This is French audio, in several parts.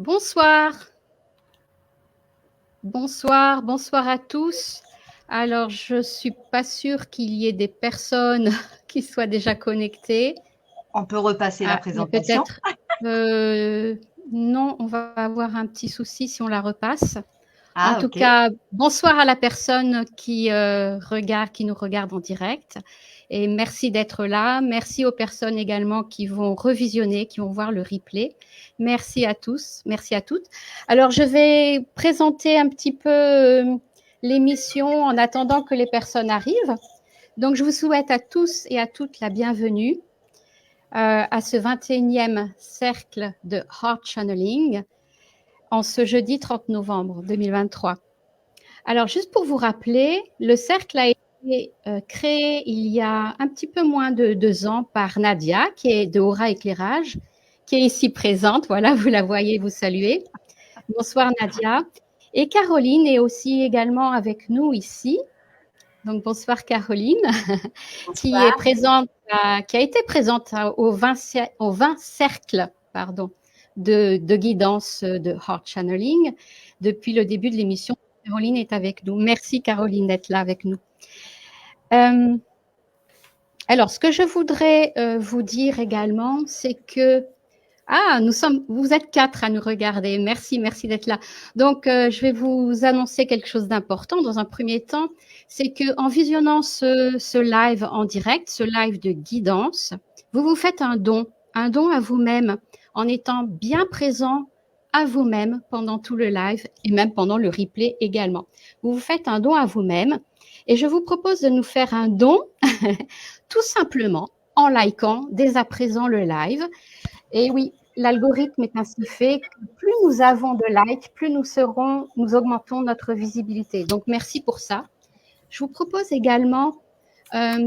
Bonsoir. Bonsoir, bonsoir à tous. Alors, je ne suis pas sûre qu'il y ait des personnes qui soient déjà connectées. On peut repasser la Mais présentation. peut-être. Non, on va avoir un petit souci si on la repasse. En tout Ok. cas, bonsoir à la personne qui nous regarde en direct. Et merci d'être là. Merci aux personnes également qui vont revisionner, qui vont voir le replay. Merci à tous, merci à toutes. Alors, je vais présenter un petit peu l'émission en attendant que les personnes arrivent. Donc, je vous souhaite à tous et à toutes la bienvenue à ce 21e cercle de Heart Channeling en ce jeudi 30 novembre 2023. Alors, juste pour vous rappeler, le cercle a été créé il y a un petit peu moins de 2 ans par Nadia, qui est de Aura Éclairage, qui est ici présente. Voilà, vous la voyez, vous saluez. Bonsoir Nadia. Et Caroline est aussi également avec nous ici. Donc, bonsoir Caroline, qui est présente, qui a été présente aux 20 cercles de guidance de Heart Channeling depuis le début de l'émission. Caroline est avec nous. Merci Caroline d'être là avec nous. Alors, ce que je voudrais vous dire également, c'est que vous êtes 4 à nous regarder. Merci d'être là. Donc, je vais vous annoncer quelque chose d'important dans un premier temps. C'est qu'en visionnant ce live en direct, ce live de guidance, vous vous faites un don à vous-même en étant bien présent à vous-même pendant tout le live et même pendant le replay également. Vous vous faites un don à vous-même et je vous propose de nous faire un don tout simplement en likant dès à présent le live. Et oui, l'algorithme est ainsi fait que plus nous avons de likes, plus nous augmentons notre visibilité. Donc, merci pour ça. Je vous propose également,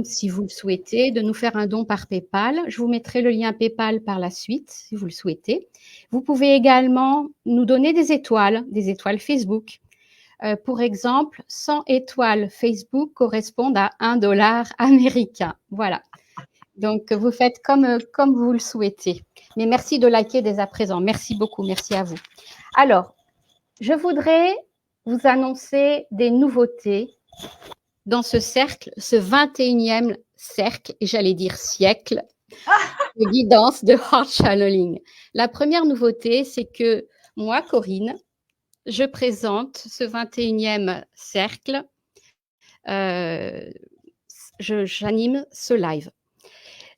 si vous le souhaitez, de nous faire un don par PayPal. Je vous mettrai le lien PayPal par la suite, si vous le souhaitez. Vous pouvez également nous donner des étoiles Facebook. Pour exemple, 100 étoiles Facebook correspondent à $1 américain. Voilà. Donc, vous faites comme vous le souhaitez. Mais merci de liker dès à présent. Merci beaucoup. Merci à vous. Alors, je voudrais vous annoncer des nouveautés dans ce cercle, ce 21e cercle, et j'allais dire siècle, de guidance de Heart Channeling. La première nouveauté, c'est que moi, Corinne, je présente ce 21e cercle. J'anime ce live.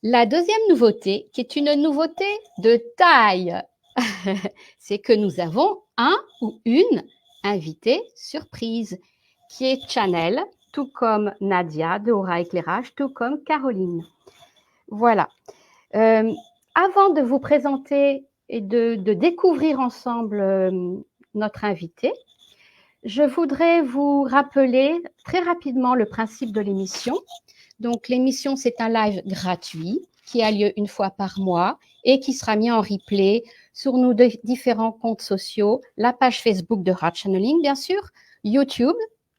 La deuxième nouveauté, qui est une nouveauté de taille, c'est que nous avons un ou une invitée surprise qui est Chanel, tout comme Nadia de Aura Éclairage, tout comme Caroline. Voilà. Avant de vous présenter et de découvrir ensemble notre invitée, je voudrais vous rappeler très rapidement le principe de l'émission. Donc, l'émission, c'est un live gratuit qui a lieu une fois par mois et qui sera mis en replay sur nos différents comptes sociaux, la page Facebook de Heart Channeling, bien sûr, YouTube,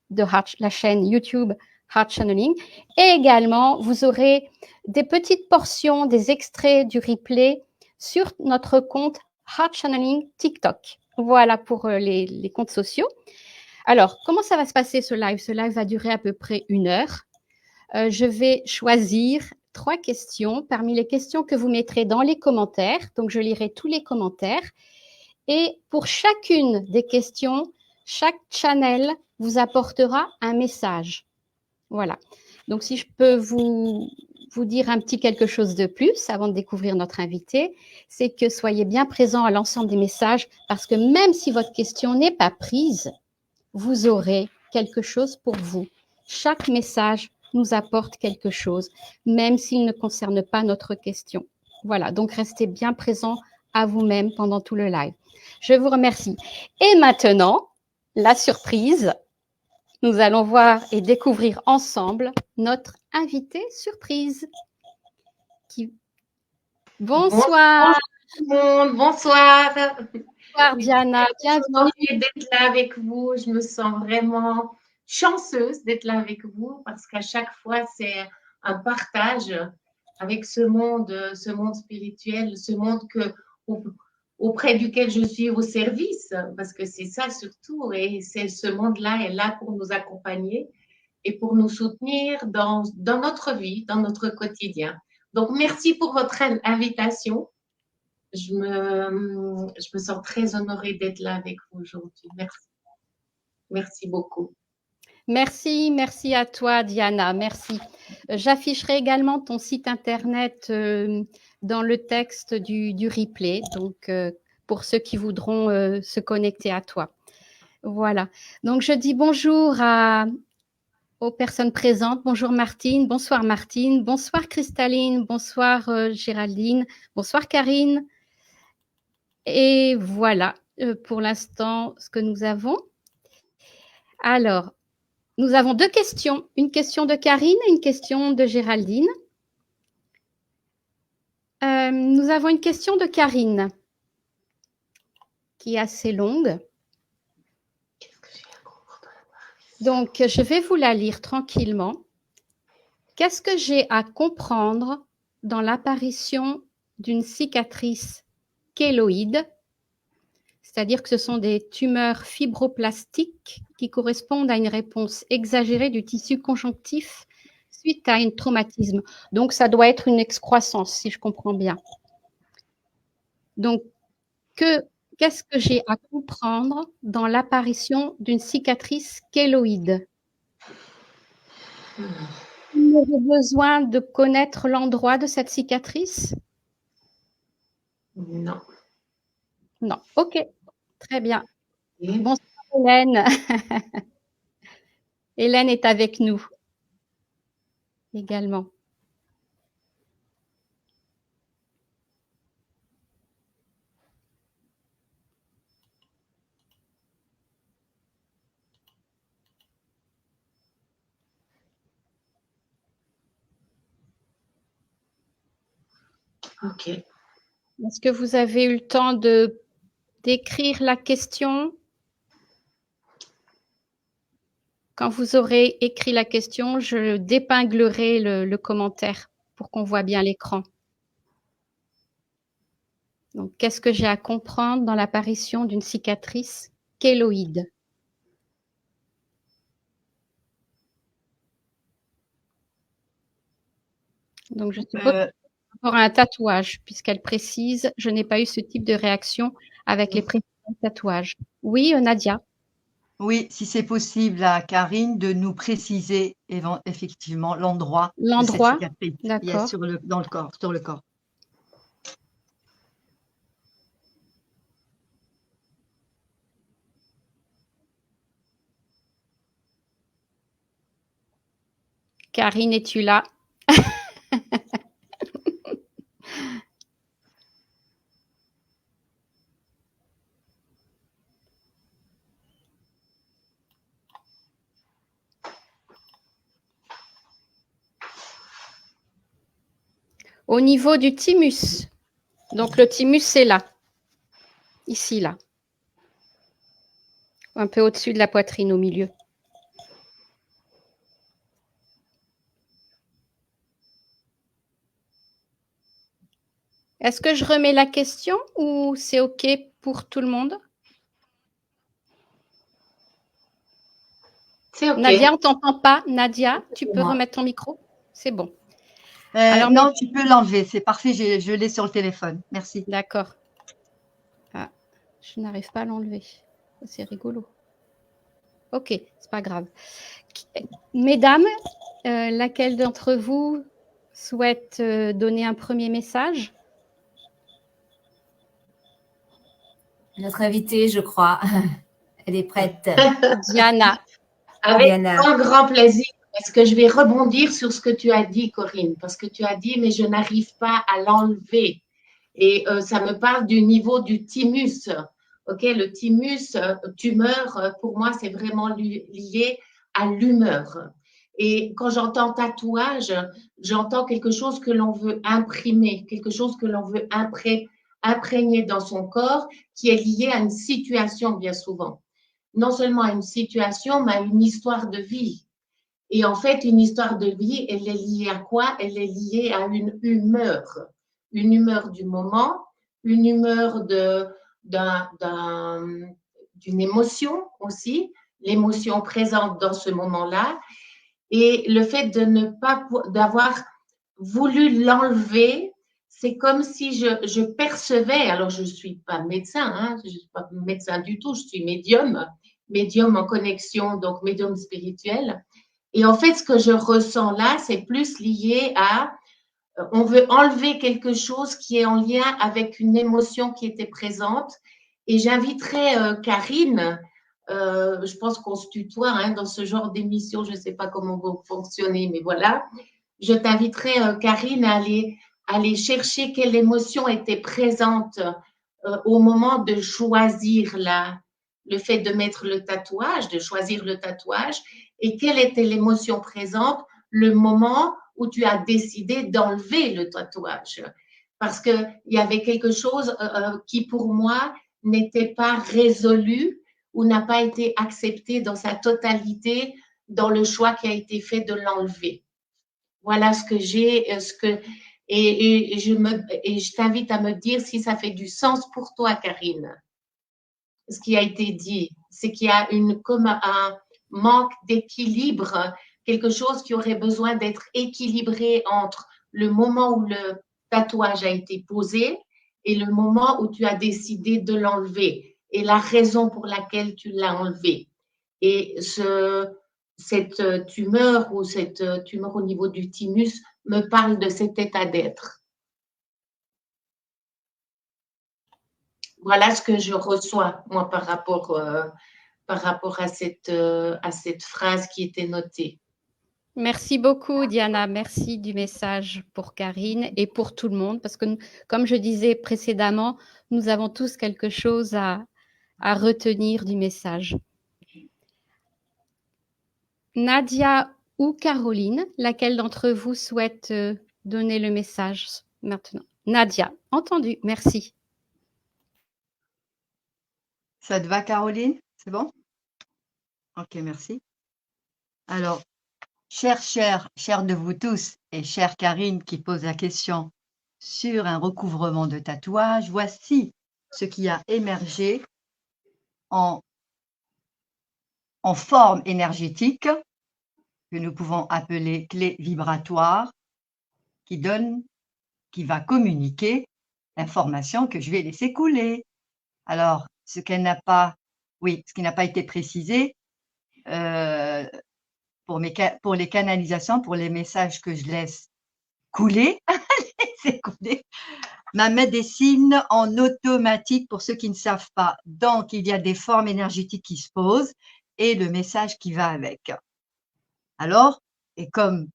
la chaîne YouTube Heart Channeling, et également, vous aurez des petites portions, des extraits du replay sur notre compte Heart Channeling TikTok. Voilà pour les comptes sociaux. Alors, comment ça va se passer ce live? Ce live va durer à peu près 1 heure. Je vais choisir 3 questions parmi les questions que vous mettrez dans les commentaires. Donc, je lirai tous les commentaires. Et pour chacune des questions, chaque channel vous apportera un message. Voilà. Donc, si je peux vous dire un petit quelque chose de plus avant de découvrir notre invité, c'est que soyez bien présents à l'ensemble des messages parce que même si votre question n'est pas prise, vous aurez quelque chose pour vous. Chaque message nous apporte quelque chose, même s'il ne concerne pas notre question. Voilà, donc restez bien présents à vous-même pendant tout le live. Je vous remercie. Et maintenant, la surprise, nous allons voir et découvrir ensemble notre invité surprise. Bonsoir. Bonsoir tout le monde, bonsoir. Bonsoir Diana, bienvenue. D'être là avec vous. Je me sens vraiment chanceuse d'être là avec vous parce qu'à chaque fois, c'est un partage avec ce monde spirituel, ce monde auprès duquel je suis au service, parce que c'est ça surtout, et c'est ce monde-là est là pour nous accompagner et pour nous soutenir dans notre vie, dans notre quotidien. Donc, merci pour votre invitation. Je me sens très honorée d'être là avec vous aujourd'hui. Merci. Merci beaucoup. Merci, merci à toi, Diana. Merci. J'afficherai également ton site internet dans le texte du replay, donc pour ceux qui voudront se connecter à toi. Voilà. Donc, je dis bonjour aux personnes présentes. Bonjour Martine, bonsoir Martine, bonsoir Cristaline, bonsoir Géraldine, bonsoir Karine. Et voilà pour l'instant ce que nous avons. Alors, nous avons deux questions, une question de Karine et une question de Géraldine. Nous avons une question de Karine qui est assez longue. Donc, je vais vous la lire tranquillement. Qu'est-ce que j'ai à comprendre dans l'apparition d'une cicatrice kéloïde, c'est-à-dire que ce sont des tumeurs fibroplastiques qui correspondent à une réponse exagérée du tissu conjonctif suite à un traumatisme. Donc, ça doit être une excroissance, si je comprends bien. Donc, qu'est-ce que j'ai à comprendre dans l'apparition d'une cicatrice kéloïde? Vous avez besoin de connaître l'endroit de cette cicatrice? Non. Non. OK. Très bien. Bonsoir Hélène. Hélène est avec nous également. OK. Est-ce que vous avez eu le temps d'écrire la question? Quand vous aurez écrit la question, je dépinglerai le commentaire pour qu'on voit bien l'écran. Donc, qu'est-ce que j'ai à comprendre dans l'apparition d'une cicatrice kéloïde? Donc, je suppose rapport à un tatouage, puisqu'elle précise, je n'ai pas eu ce type de réaction avec les précédents tatouages. Oui, Nadia? Oui, si c'est possible à Karine de nous préciser effectivement l'endroit de cette L'endroit? cicatrice. D'accord. Dans le corps, sur le corps. Karine, es-tu là? Au niveau du thymus. Donc, le thymus, c'est là. Ici, là. Un peu au-dessus de la poitrine, au milieu. Est-ce que je remets la question ou c'est OK pour tout le monde? C'est OK. Nadia, on t'entend pas. Nadia, tu peux remettre ton micro? C'est bon. Alors, non, tu peux l'enlever. C'est parfait. Je l'ai sur le téléphone. Merci. D'accord. Ah, je n'arrive pas à l'enlever. C'est rigolo. OK, c'est pas grave. Mesdames, laquelle d'entre vous souhaite donner un premier message? Notre invitée, je crois. Elle est prête. Diana. Avec Diana. un grand plaisir, parce que je vais rebondir sur ce que tu as dit, Corinne, parce que tu as dit, mais je n'arrive pas à l'enlever. Et ça me parle du niveau du thymus. OK, le thymus, tumeur, pour moi, c'est vraiment lié à l'humeur. Et quand j'entends tatouage, j'entends quelque chose que l'on veut imprimer, quelque chose que l'on veut imprégner dans son corps, qui est lié à une situation bien souvent. Non seulement à une situation, mais à une histoire de vie. Et en fait, une histoire de vie, elle est liée à quoi? Elle est liée à une humeur du moment, une humeur d'une émotion aussi, l'émotion présente dans ce moment-là, et le fait de ne pas d'avoir voulu l'enlever, c'est comme si je percevais, alors je ne suis pas médecin, hein, je ne suis pas médecin du tout, je suis médium en connexion, donc médium spirituel. Et en fait, ce que je ressens là, c'est plus lié à, on veut enlever quelque chose qui est en lien avec une émotion qui était présente. Et j'inviterais Karine, je pense qu'on se tutoie hein, dans ce genre d'émission, je ne sais pas comment vous fonctionnez, mais voilà. Je t'inviterai, Karine, à aller chercher quelle émotion était présente au moment de choisir le fait de mettre le tatouage, de choisir le tatouage, et quelle était l'émotion présente le moment où tu as décidé d'enlever le tatouage. Parce qu'il y avait quelque chose qui, pour moi, n'était pas résolu ou n'a pas été accepté dans sa totalité dans le choix qui a été fait de l'enlever. Voilà ce que j'ai, et je t'invite à me dire si ça fait du sens pour toi, Karine. Ce qui a été dit, c'est qu'il y a comme un manque d'équilibre, quelque chose qui aurait besoin d'être équilibré entre le moment où le tatouage a été posé et le moment où tu as décidé de l'enlever et la raison pour laquelle tu l'as enlevé. Et cette tumeur ou cette tumeur au niveau du thymus me parle de cet état d'être. Voilà ce que je reçois, moi, par rapport à cette phrase qui était notée. Merci beaucoup, Diana. Merci du message pour Karine et pour tout le monde, parce que, comme je disais précédemment, nous avons tous quelque chose à retenir du message. Nadia ou Caroline, laquelle d'entre vous souhaite donner le message maintenant? Nadia, entendu, merci. Ça te va, Caroline? C'est bon? Ok, merci. Alors, chère de vous tous et chère Karine qui pose la question sur un recouvrement de tatouage, voici ce qui a émergé en forme énergétique que nous pouvons appeler clé vibratoire qui va communiquer l'information que je vais laisser couler. Alors, ce qui n'a pas été précisé, pour les canalisations, pour les messages que je laisse couler, ma médecine en automatique pour ceux qui ne savent pas. Donc, il y a des formes énergétiques qui se posent et le message qui va avec. Alors, et comme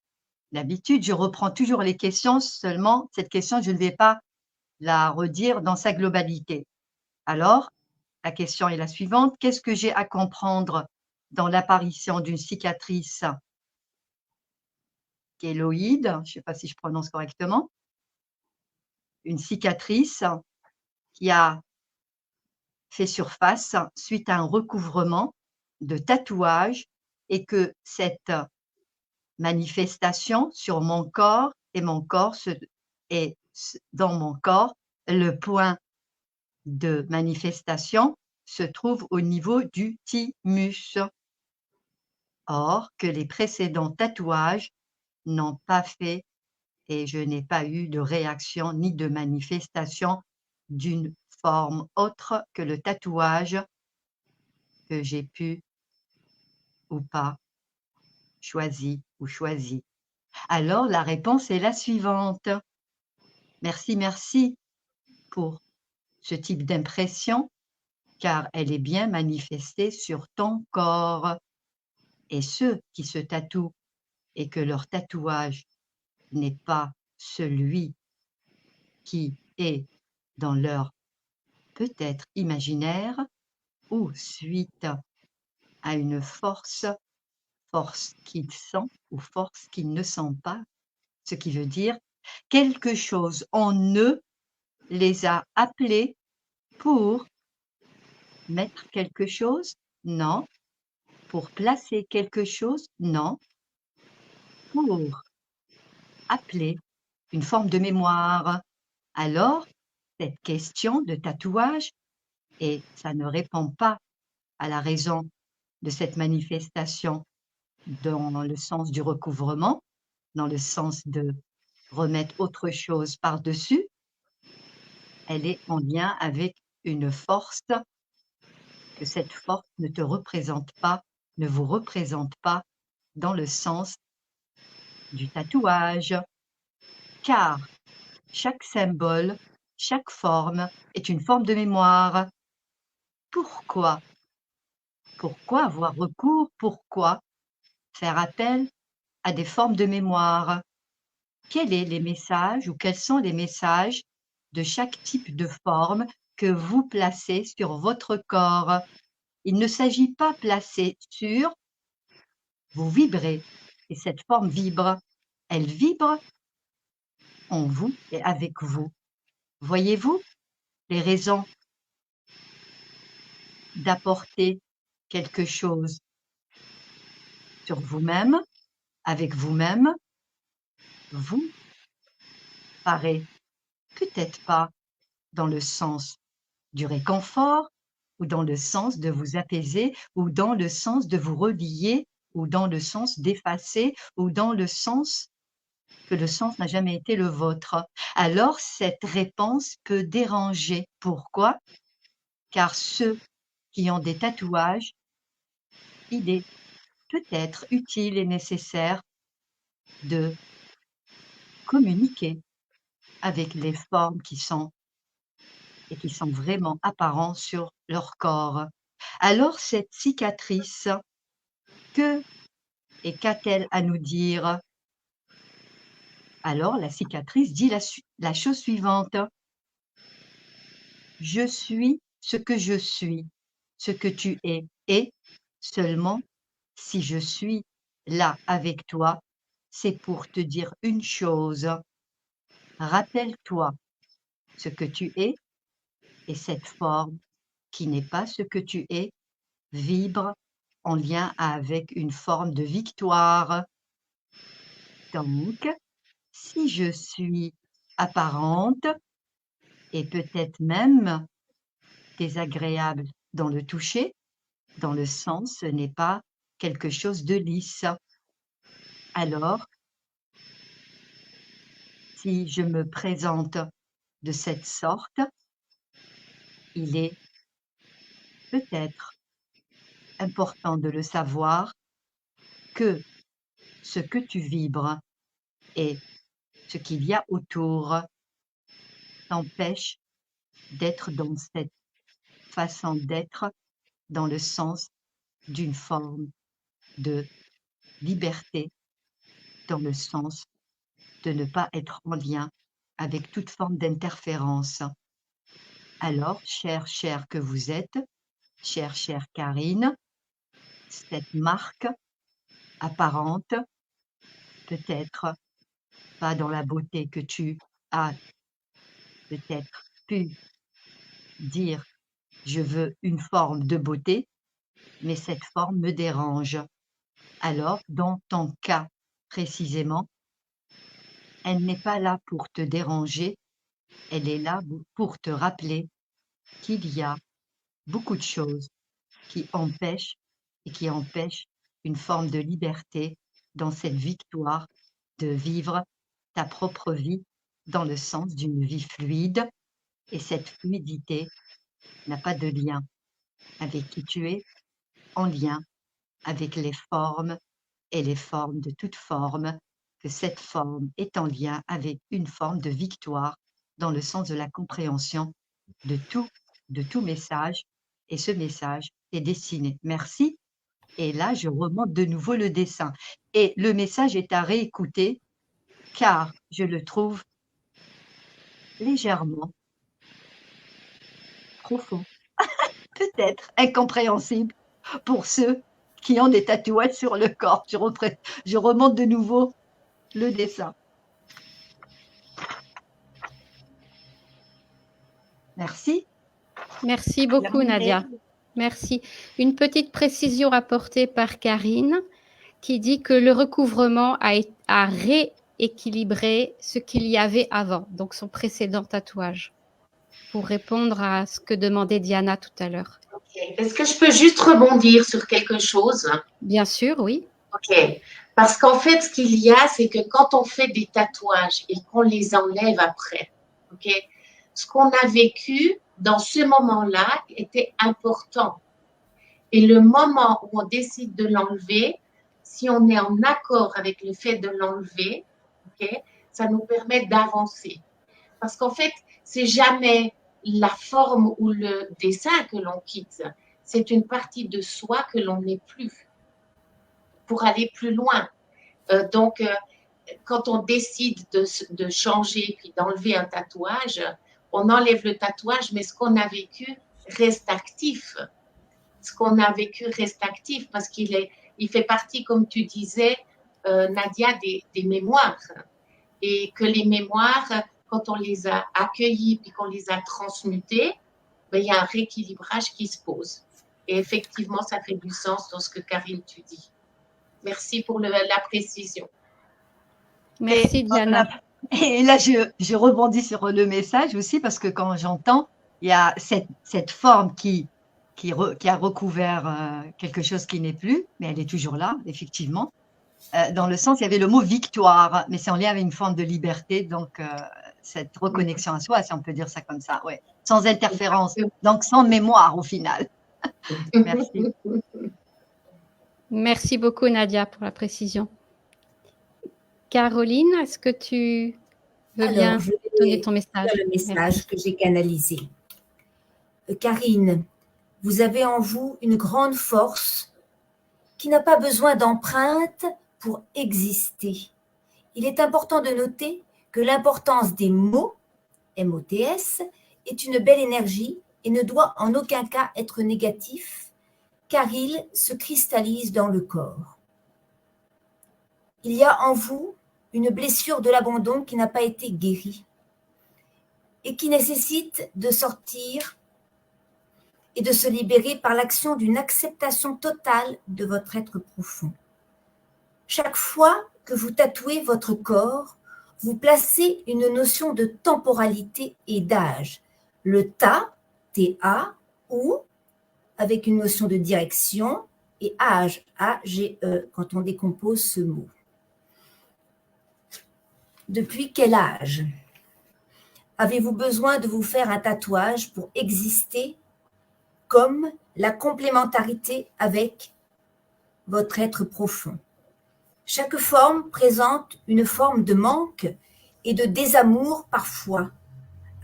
d'habitude, je reprends toujours les questions, seulement cette question, je ne vais pas la redire dans sa globalité. Alors, la question est la suivante. Qu'est-ce que j'ai à comprendre dans l'apparition d'une cicatrice kéloïde, je ne sais pas si je prononce correctement, une cicatrice qui a fait surface suite à un recouvrement de tatouage et que cette manifestation sur mon corps et mon corps est dans mon corps, le point de manifestation se trouve au niveau du thymus. Or, que les précédents tatouages n'ont pas fait et je n'ai pas eu de réaction ni de manifestation d'une forme autre que le tatouage que j'ai pu ou pas choisi ou choisi. Alors, la réponse est la suivante. Merci pour ce type d'impression, car elle est bien manifestée sur ton corps. Et ceux qui se tatouent et que leur tatouage n'est pas celui qui est dans leur peut-être imaginaire ou suite à une force qu'ils sentent ou force qu'ils ne sentent pas, ce qui veut dire quelque chose en eux les a appelés pour mettre quelque chose? Non. Pour placer quelque chose? Non. Pour appeler une forme de mémoire. Alors, cette question de tatouage et ça ne répond pas à la raison de cette manifestation dans le sens du recouvrement, dans le sens de remettre autre chose par-dessus, elle est en lien avec une force, que cette force ne te représente pas, ne vous représente pas dans le sens du tatouage, car chaque symbole, chaque forme est une forme de mémoire. Pourquoi? Pourquoi avoir recours? Pourquoi faire appel à des formes de mémoire? Quels sont les messages ou quels sont les messages de chaque type de forme que vous placez sur votre corps? Il ne s'agit pas placer sur, vous vibrez, et cette forme vibre. Elle vibre en vous et avec vous. Voyez-vous les raisons d'apporter quelque chose sur vous-même, avec vous-même, vous paraît peut-être pas dans le sens du réconfort, ou dans le sens de vous apaiser, ou dans le sens de vous relier, ou dans le sens d'effacer, ou dans le sens que le sens n'a jamais été le vôtre. Alors cette réponse peut déranger. Pourquoi? Car ceux qui ont des tatouages, il est peut-être utile et nécessaire de communiquer avec les formes qui sont vraiment apparents sur leur corps. Alors cette cicatrice, que et qu'a-t-elle à nous dire? Alors la cicatrice dit la chose suivante. Je suis ce que je suis, ce que tu es, et seulement si je suis là avec toi, c'est pour te dire une chose. Rappelle-toi ce que tu es, et cette forme qui n'est pas ce que tu es vibre en lien avec une forme de victoire. Donc, si je suis apparente et peut-être même désagréable dans le toucher, dans le sens, ce n'est pas quelque chose de lisse. Alors, si je me présente de cette sorte, il est peut-être important de le savoir que ce que tu vibres et ce qu'il y a autour t'empêche d'être dans cette façon d'être dans le sens d'une forme de liberté, dans le sens de ne pas être en lien avec toute forme d'interférence. Alors, chère que vous êtes, chère Karine, cette marque apparente, peut-être pas dans la beauté que tu as peut-être pu dire je veux une forme de beauté, mais cette forme me dérange. Alors, dans ton cas précisément, elle n'est pas là pour te déranger, elle est là pour te rappeler qu'il y a beaucoup de choses qui empêchent et qui empêchent une forme de liberté dans cette victoire de vivre ta propre vie dans le sens d'une vie fluide. Et cette fluidité n'a pas de lien avec qui tu es, en lien avec les formes et les formes de toute forme, que cette forme est en lien avec une forme de victoire dans le sens de la compréhension de tout message, et ce message est dessiné. Merci. Et là, je remonte de nouveau le dessin. Et le message est à réécouter, car je le trouve légèrement profond, peut-être incompréhensible pour ceux qui ont des tatouages sur le corps. Je remonte de nouveau le dessin. Merci. Merci beaucoup, Nadia. Merci. Une petite précision apportée par Karine qui dit que le recouvrement a rééquilibré ce qu'il y avait avant, donc son précédent tatouage. pour répondre à ce que demandait Diana tout à l'heure. Okay. Est-ce que je peux juste rebondir sur quelque chose? Bien sûr, oui. Ok. Parce qu'en fait, ce qu'il y a, c'est que quand on fait des tatouages et qu'on les enlève après, ok, ce qu'on a vécu dans ce moment-là était important. Et le moment où on décide de l'enlever, si on est en accord avec le fait de l'enlever, ok, ça nous permet d'avancer. Parce qu'en fait, c'est jamais la forme ou le dessin que l'on quitte, c'est une partie de soi que l'on n'est plus pour aller plus loin. Donc, quand on décide de changer puis d'enlever un tatouage, on enlève le tatouage, mais ce qu'on a vécu reste actif. Ce qu'on a vécu reste actif parce il fait partie, comme tu disais, Nadia, des mémoires. Et que les mémoires, quand on les a accueillies puis qu'on les a transmutées, ben, il y a un rééquilibrage qui se pose. Et effectivement, ça fait du sens dans ce que Karine, tu dis. Merci pour la précision. Merci, Diana. Et là, je rebondis sur le message aussi parce que quand j'entends, il y a cette forme qui a recouvert quelque chose qui n'est plus, mais elle est toujours là, effectivement. Dans le sens, il y avait le mot victoire, mais c'est en lien avec une forme de liberté, donc cette reconnexion à soi, si on peut dire ça comme ça, ouais, sans interférence, donc sans mémoire au final. Merci. Merci beaucoup, Nadia, pour la précision. Caroline, est-ce que tu veux bien Alors, je vais donner ton message? dire le message Merci. que j'ai canalisé. Karine, vous avez en vous une grande force qui n'a pas besoin d'empreinte pour exister. Il est important de noter que l'importance des mots, MOTS, est une belle énergie et ne doit en aucun cas être négatif, car il se cristallise dans le corps. Il y a en vous une blessure de l'abandon qui n'a pas été guérie et qui nécessite de sortir et de se libérer par l'action d'une acceptation totale de votre être profond. Chaque fois que vous tatouez votre corps, vous placez une notion de temporalité et d'âge. Le ta, T-A, ou avec une notion de direction, et âge, A-G-E, quand on décompose ce mot. Depuis quel âge avez-vous besoin de vous faire un tatouage pour exister comme la complémentarité avec votre être profond? Chaque forme présente une forme de manque et de désamour parfois,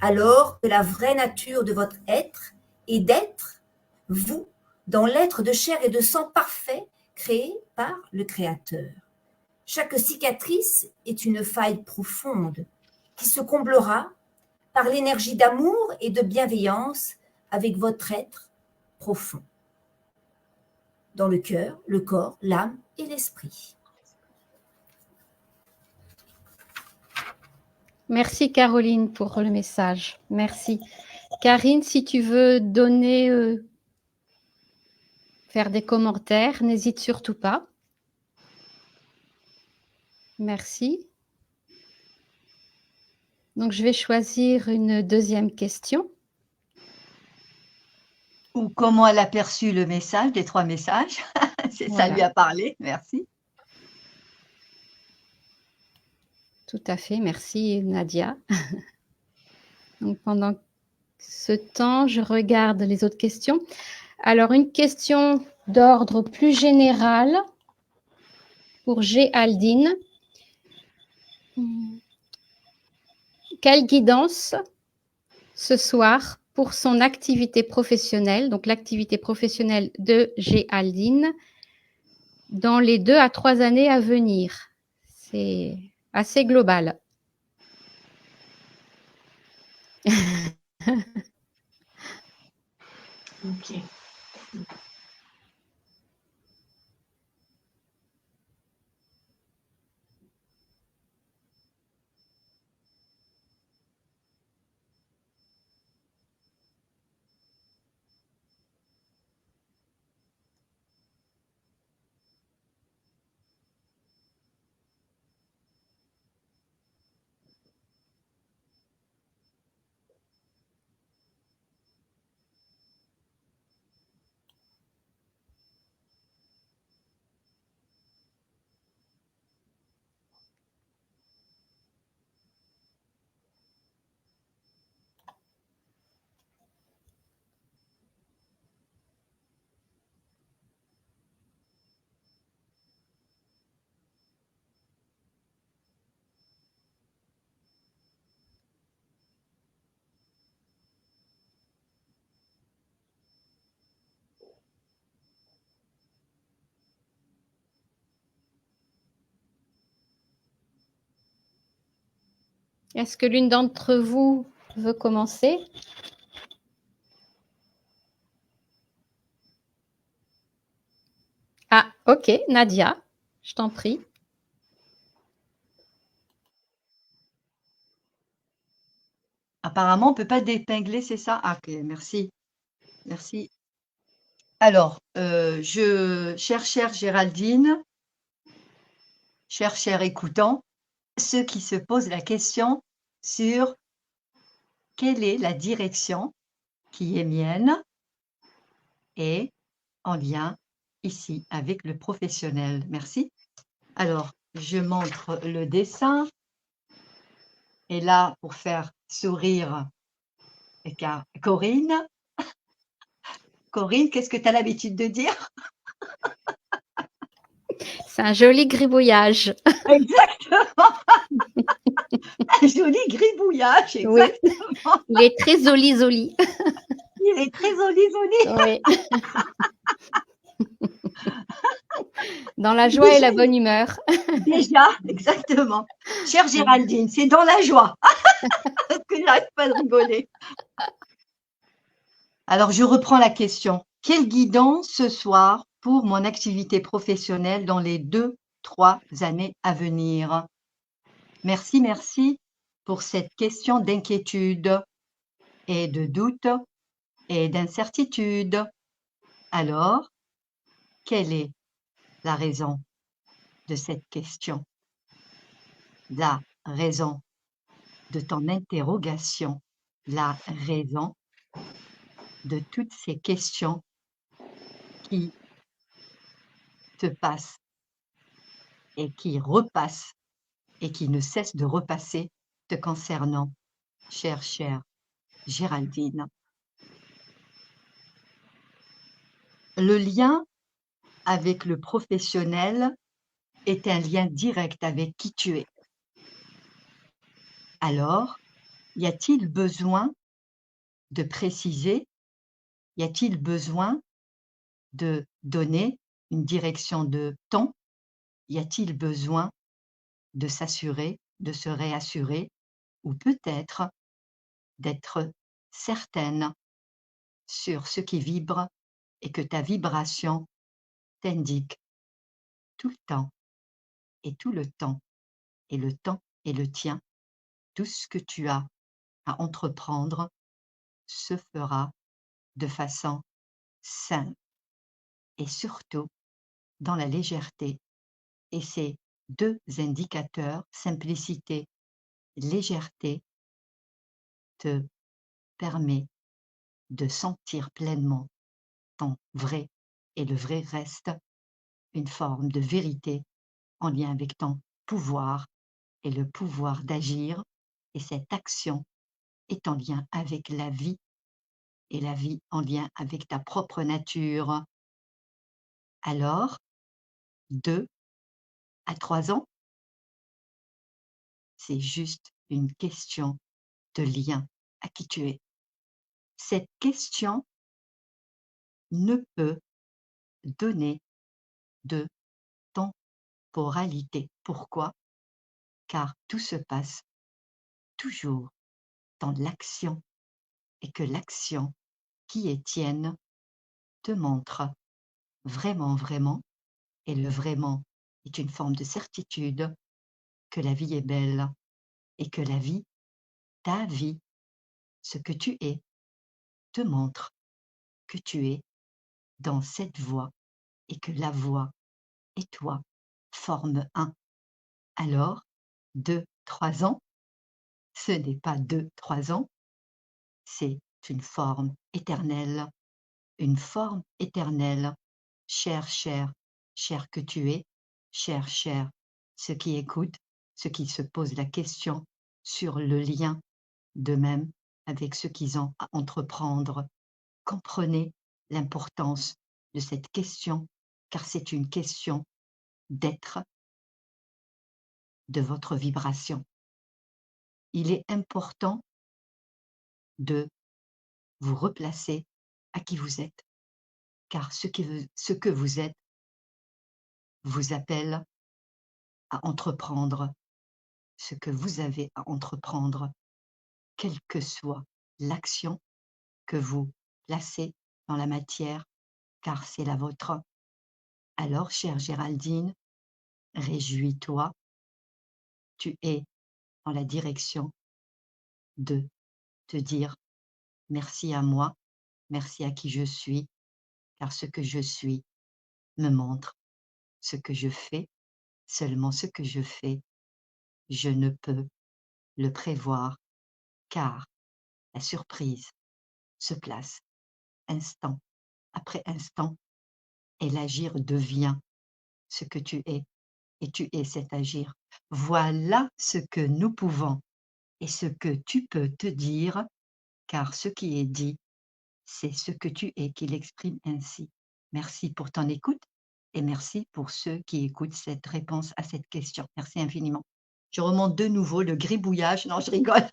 alors que la vraie nature de votre être est d'être, vous, dans l'être de chair et de sang parfait créé par le Créateur. Chaque cicatrice est une faille profonde qui se comblera par l'énergie d'amour et de bienveillance avec votre être profond, dans le cœur, le corps, l'âme et l'esprit. Merci, Caroline, pour le message. Merci. Karine, si tu veux donner, faire des commentaires, n'hésite surtout pas. Merci. Donc, je vais choisir une deuxième question. Ou comment elle a perçu le message, des 3 messages. Ça Voilà. lui a parlé, merci. Tout à fait, merci Nadia. Donc, pendant ce temps, je regarde les autres questions. Alors, une question d'ordre plus général pour G. Aldine. Quelle guidance ce soir pour son activité professionnelle, donc l'activité professionnelle de G. Aldine, dans les 2 à 3 années à venir? C'est assez global. Ok. Est-ce que l'une d'entre vous veut commencer? Ah, ok, Nadia, je t'en prie. Apparemment, on ne peut pas d'épingler, c'est ça? Ah, ok, merci. Merci. Alors, chère Géraldine, cher écoutant, ceux qui se posent la question sur quelle est la direction qui est mienne et en lien ici avec le professionnel. Merci. Alors, je montre le dessin. Et là, pour faire sourire Corinne. Corinne, qu'est-ce que tu as l'habitude de dire? C'est un joli gribouillage. Exactement. Un joli gribouillage, Oui, exactement. il est très joli. Il est très joli. Oui. Dans la joie et la bonne humeur. Déjà, exactement. Chère Géraldine, c'est dans la joie. Parce que j'arrête pas de rigoler. Alors, je reprends la question. Quelle guidance ce soir pour mon activité professionnelle dans les 2-3 années à venir? Merci pour cette question d'inquiétude et de doute et d'incertitude. Alors, quelle est la raison de cette question? La raison de ton interrogation, la raison de toutes ces questions qui te passent et qui repassent et qui ne cessent de repasser te concernant, chère Géraldine. Le lien avec le professionnel est un lien direct avec qui tu es. Alors, y a-t-il besoin de préciser? Y a-t-il besoin de donner une direction de ton? Y a-t-il besoin de s'assurer, de se réassurer ou peut-être d'être certaine sur ce qui vibre et que ta vibration t'indique tout le temps et tout le temps et le temps est le tien. Tout ce que tu as à entreprendre se fera de façon simple et surtout dans la légèreté. Et ces deux indicateurs, simplicité, légèreté, te permet de sentir pleinement ton vrai et le vrai reste une forme de vérité en lien avec ton pouvoir et le pouvoir d'agir. Et cette action est en lien avec la vie et la vie en lien avec ta propre nature. Alors, 2 à 3 ans, c'est juste une question de lien à qui tu es. Cette question ne peut donner de temporalité. Pourquoi? Car tout se passe toujours dans l'action et que l'action qui est tienne te montre vraiment, et le vraiment est une forme de certitude, que la vie est belle et que la vie, ta vie, ce que tu es, te montre que tu es dans cette voie et que la voie et toi forment un. Alors, 2-3 ans, ce n'est pas 2-3 ans, c'est une forme éternelle, cher que tu es, cher, ceux qui écoutent, ceux qui se posent la question sur le lien d'eux-mêmes avec ce qu'ils ont à entreprendre. Comprenez l'importance de cette question, car c'est une question d'être, de votre vibration. Il est important de vous replacer à qui vous êtes, car ce que vous êtes vous appelle à entreprendre ce que vous avez à entreprendre, quelle que soit l'action que vous placez dans la matière, car c'est la vôtre. Alors, chère Géraldine, réjouis-toi, tu es dans la direction de te dire merci à moi, merci à qui je suis, car ce que je suis me montre ce que je fais, seulement ce que je fais, je ne peux le prévoir, car la surprise se place instant après instant et l'agir devient ce que tu es et tu es cet agir. Voilà ce que nous pouvons et ce que tu peux te dire, car ce qui est dit, c'est ce que tu es qui l'exprime ainsi. Merci pour ton écoute et merci pour ceux qui écoutent cette réponse à cette question. Merci infiniment. Je remonte de nouveau le gribouillage. Non, je rigole.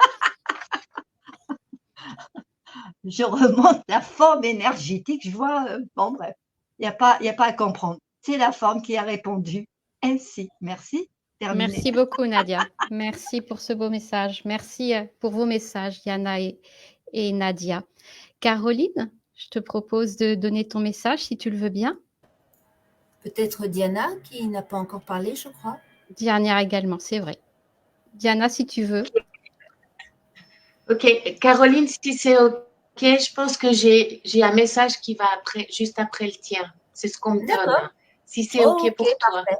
Je remonte la forme énergétique. Je vois, bon bref, il n'y a pas à comprendre. C'est la forme qui a répondu ainsi. Merci. Terminé. Merci beaucoup, Nadia. Merci pour ce beau message. Merci pour vos messages, Yana et Nadia. Caroline, je te propose de donner ton message si tu le veux bien. Peut-être Diana qui n'a pas encore parlé, je crois. Diana également, c'est vrai. Diana, si tu veux. Ok, Caroline, si c'est ok, je pense que j'ai un message qui va juste après le tien. C'est ce qu'on me donne. Hein. Si c'est ok pour toi. Parfait.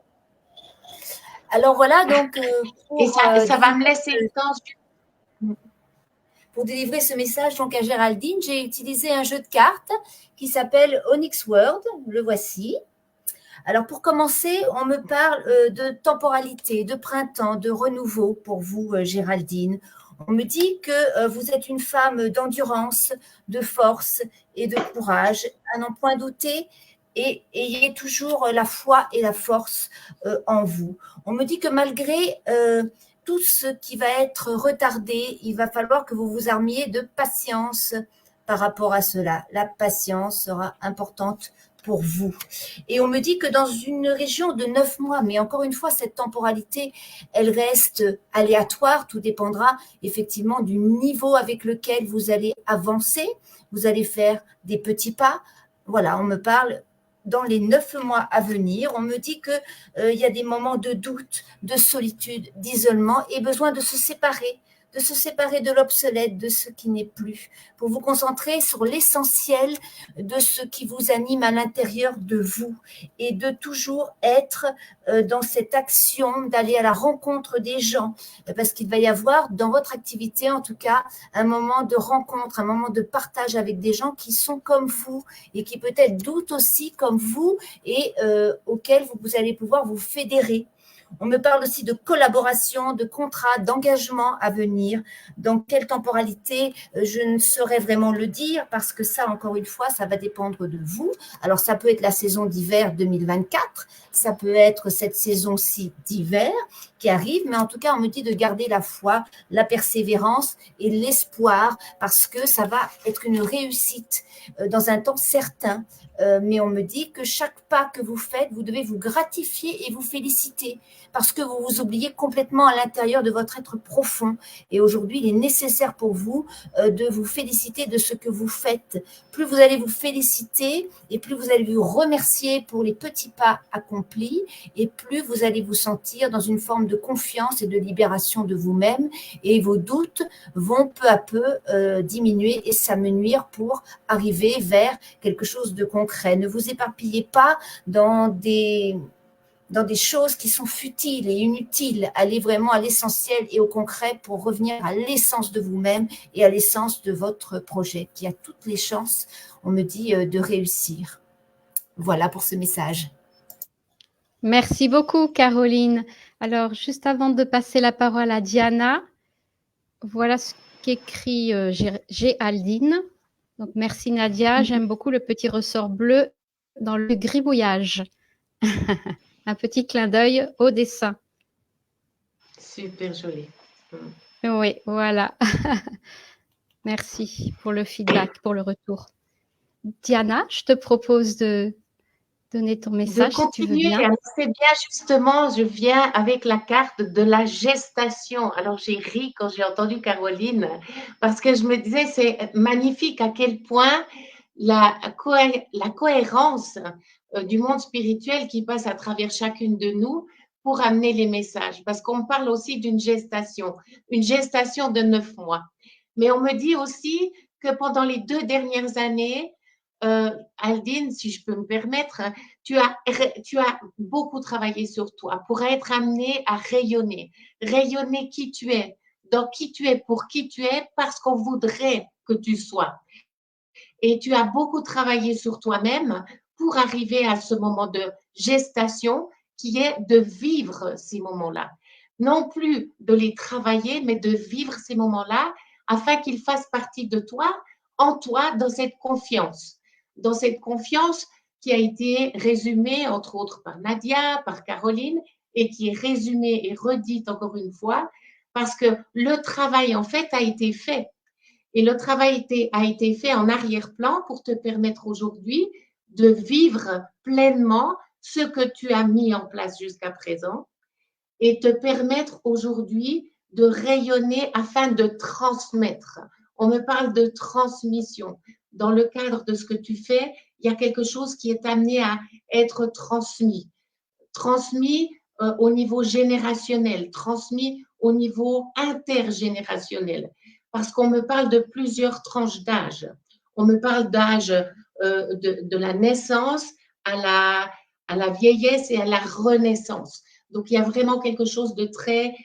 Alors voilà, donc et ça va me laisser le temps. Pour délivrer ce message donc à Géraldine, j'ai utilisé un jeu de cartes qui s'appelle Onyx World. Le voici. Alors pour commencer, on me parle de temporalité, de printemps, de renouveau pour vous, Géraldine. On me dit que vous êtes une femme d'endurance, de force et de courage, à n'en point douter, et ayez toujours la foi et la force en vous. On me dit que malgré tout ce qui va être retardé, il va falloir que vous vous armiez de patience par rapport à cela. La patience sera importante pour vous. Et on me dit que dans une région de 9 mois, mais encore une fois, cette temporalité, elle reste aléatoire, tout dépendra effectivement du niveau avec lequel vous allez avancer, vous allez faire des petits pas. Voilà, on me parle dans les 9 mois à venir, on me dit qu'il y a des moments de doute, de solitude, d'isolement et besoin de se séparer de l'obsolète, de ce qui n'est plus, pour vous concentrer sur l'essentiel de ce qui vous anime à l'intérieur de vous et de toujours être dans cette action d'aller à la rencontre des gens, parce qu'il va y avoir dans votre activité, en tout cas, un moment de rencontre, un moment de partage avec des gens qui sont comme vous et qui peut-être doutent aussi comme vous et auxquels vous allez pouvoir vous fédérer. On me parle aussi de collaboration, de contrat, d'engagement à venir. Dans quelle temporalité, je ne saurais vraiment le dire parce que ça, encore une fois, ça va dépendre de vous. Alors, ça peut être la saison d'hiver 2024, ça peut être cette saison-ci d'hiver qui arrive, mais en tout cas, on me dit de garder la foi, la persévérance et l'espoir parce que ça va être une réussite dans un temps certain. Mais on me dit que chaque pas que vous faites, vous devez vous gratifier et vous féliciter parce que vous vous oubliez complètement à l'intérieur de votre être profond. Et aujourd'hui, il est nécessaire pour vous de vous féliciter de ce que vous faites. Plus vous allez vous féliciter et plus vous allez vous remercier pour les petits pas accomplis et plus vous allez vous sentir dans une forme de confiance et de libération de vous-même et vos doutes vont peu à peu diminuer et s'amenuire pour arriver vers quelque chose de concret. Ne vous éparpillez pas dans des choses qui sont futiles et inutiles. Allez vraiment à l'essentiel et au concret pour revenir à l'essence de vous-même et à l'essence de votre projet qui a toutes les chances, on me dit, de réussir. Voilà pour ce message. Merci beaucoup, Caroline. Alors, juste avant de passer la parole à Diana, voilà ce qu'écrit Géraldine. Donc, merci Nadia. J'aime beaucoup le petit ressort bleu dans le gribouillage. Un petit clin d'œil au dessin. Super joli. Oui, voilà. Merci pour le feedback, pour le retour. Diana, je te propose de donner ton De message si tu veux continuer. bien. Alors, c'est bien justement, je viens avec la carte de la gestation. Alors, j'ai ri quand j'ai entendu Caroline, parce que je me disais, c'est magnifique à quel point la cohérence du monde spirituel qui passe à travers chacune de nous pour amener les messages. Parce qu'on parle aussi d'une gestation, une gestation de 9 mois. Mais on me dit aussi que pendant les 2 dernières années, Aldine, si je peux me permettre, tu as beaucoup travaillé sur toi pour être amené à rayonner. Rayonner qui tu es, dans qui tu es, pour qui tu es, parce qu'on voudrait que tu sois. Et tu as beaucoup travaillé sur toi-même pour arriver à ce moment de gestation qui est de vivre ces moments-là. Non plus de les travailler, mais de vivre ces moments-là afin qu'ils fassent partie de toi, en toi, dans cette confiance. Dans cette confiance qui a été résumée, entre autres, par Nadia, par Caroline, et qui est résumée et redite encore une fois, parce que le travail, en fait, a été fait. Et le travail a été fait en arrière-plan pour te permettre aujourd'hui de vivre pleinement ce que tu as mis en place jusqu'à présent et te permettre aujourd'hui de rayonner afin de transmettre. On me parle de transmission. Dans le cadre de ce que tu fais, il y a quelque chose qui est amené à être transmis. Transmis au niveau générationnel, transmis au niveau intergénérationnel. Parce qu'on me parle de plusieurs tranches d'âge. On me parle d'âge de la naissance à la vieillesse et à la renaissance. Donc, il y a vraiment quelque chose de très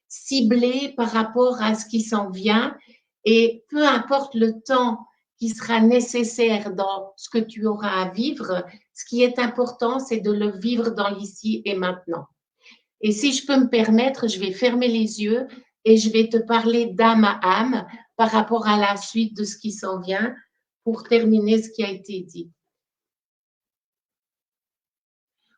ciblé par rapport à ce qui s'en vient. Et peu importe le temps qui sera nécessaire dans ce que tu auras à vivre, ce qui est important, c'est de le vivre dans l'ici et maintenant. Et si je peux me permettre, je vais fermer les yeux et je vais te parler d'âme à âme par rapport à la suite de ce qui s'en vient pour terminer ce qui a été dit.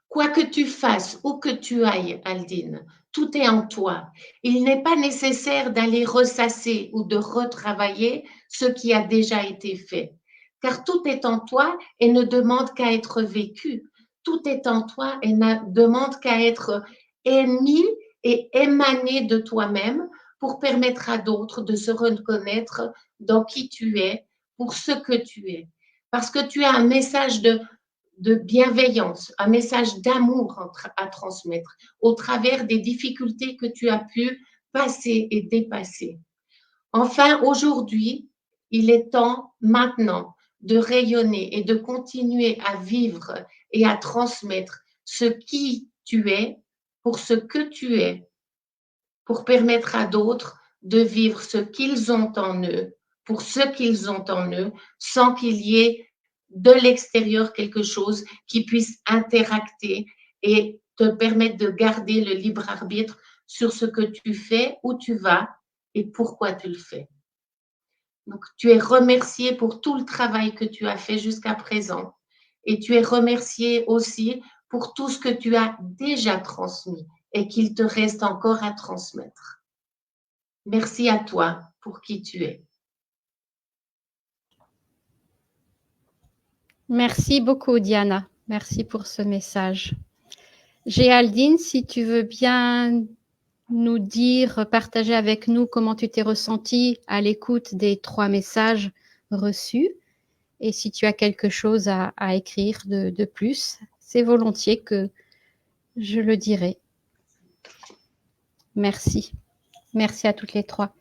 Quoi que tu fasses, où que tu ailles, Aldine, tout est en toi. Il n'est pas nécessaire d'aller ressasser ou de retravailler ce qui a déjà été fait, car tout est en toi et ne demande qu'à être vécu. Tout est en toi et ne demande qu'à être émis et émané de toi-même pour permettre à d'autres de se reconnaître dans qui tu es, pour ce que tu es. Parce que tu as un message de bienveillance, un message d'amour à transmettre au travers des difficultés que tu as pu passer et dépasser. Enfin, aujourd'hui, il est temps maintenant de rayonner et de continuer à vivre et à transmettre ce qui tu es pour ce que tu es, pour permettre à d'autres de vivre ce qu'ils ont en eux, pour ce qu'ils ont en eux, sans qu'il y ait de l'extérieur quelque chose qui puisse interacter et te permettre de garder le libre arbitre sur ce que tu fais, où tu vas et pourquoi tu le fais. Donc, tu es remercié pour tout le travail que tu as fait jusqu'à présent et tu es remercié aussi pour tout ce que tu as déjà transmis et qu'il te reste encore à transmettre. Merci à toi pour qui tu es. Merci beaucoup, Diana. Merci pour ce message. Géraldine, si tu veux bien nous dire, partager avec nous comment tu t'es ressentie à l'écoute des 3 messages reçus et si tu as quelque chose à écrire de plus, c'est volontiers que je le dirai. Merci. Merci à toutes les 3.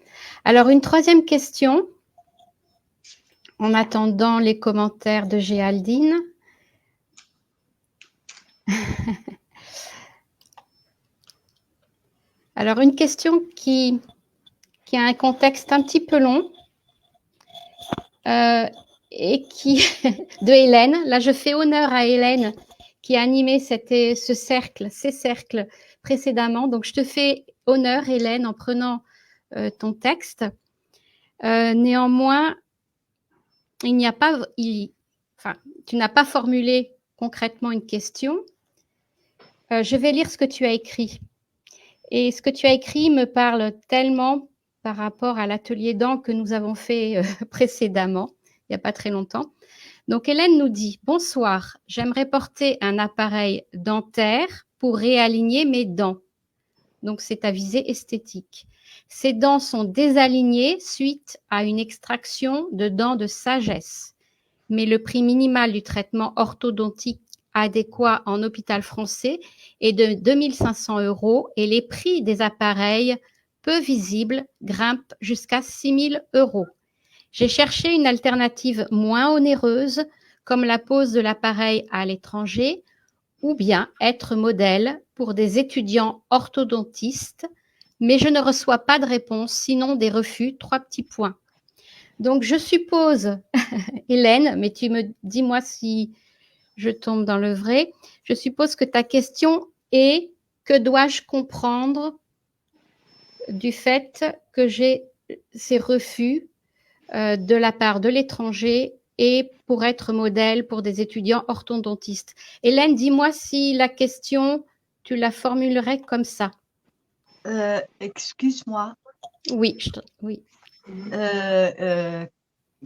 Alors, une 3e question, en attendant les commentaires de Géraldine. Alors, une question qui a un contexte un petit peu long et qui de Hélène. Là, je fais honneur à Hélène qui a animé ces cercles précédemment. Donc, je te fais honneur, Hélène, en prenant ton texte. Néanmoins, tu n'as pas formulé concrètement une question. Je vais lire ce que tu as écrit. Et ce que tu as écrit me parle tellement par rapport à l'atelier d'encre que nous avons fait précédemment, il n'y a pas très longtemps. Donc, Hélène nous dit « Bonsoir, j'aimerais porter un appareil dentaire pour réaligner mes dents. » Donc, c'est à visée esthétique. Ces dents sont désalignées suite à une extraction de dents de sagesse. Mais le prix minimal du traitement orthodontique adéquat en hôpital français est de 2 500 € et les prix des appareils peu visibles grimpent jusqu'à 6 000 €. J'ai cherché une alternative moins onéreuse, comme la pose de l'appareil à l'étranger, ou bien être modèle pour des étudiants orthodontistes, mais je ne reçois pas de réponse, sinon des refus, 3 petits points. Donc, je suppose, Hélène, mais tu me dis-moi si je tombe dans le vrai, je suppose que ta question est « Que dois-je comprendre du fait que j'ai ces refus de la part de l'étranger et pour être modèle pour des étudiants orthodontistes ?» Hélène, dis-moi si la question, tu la formulerais comme ça. Excuse-moi. Oui, oui.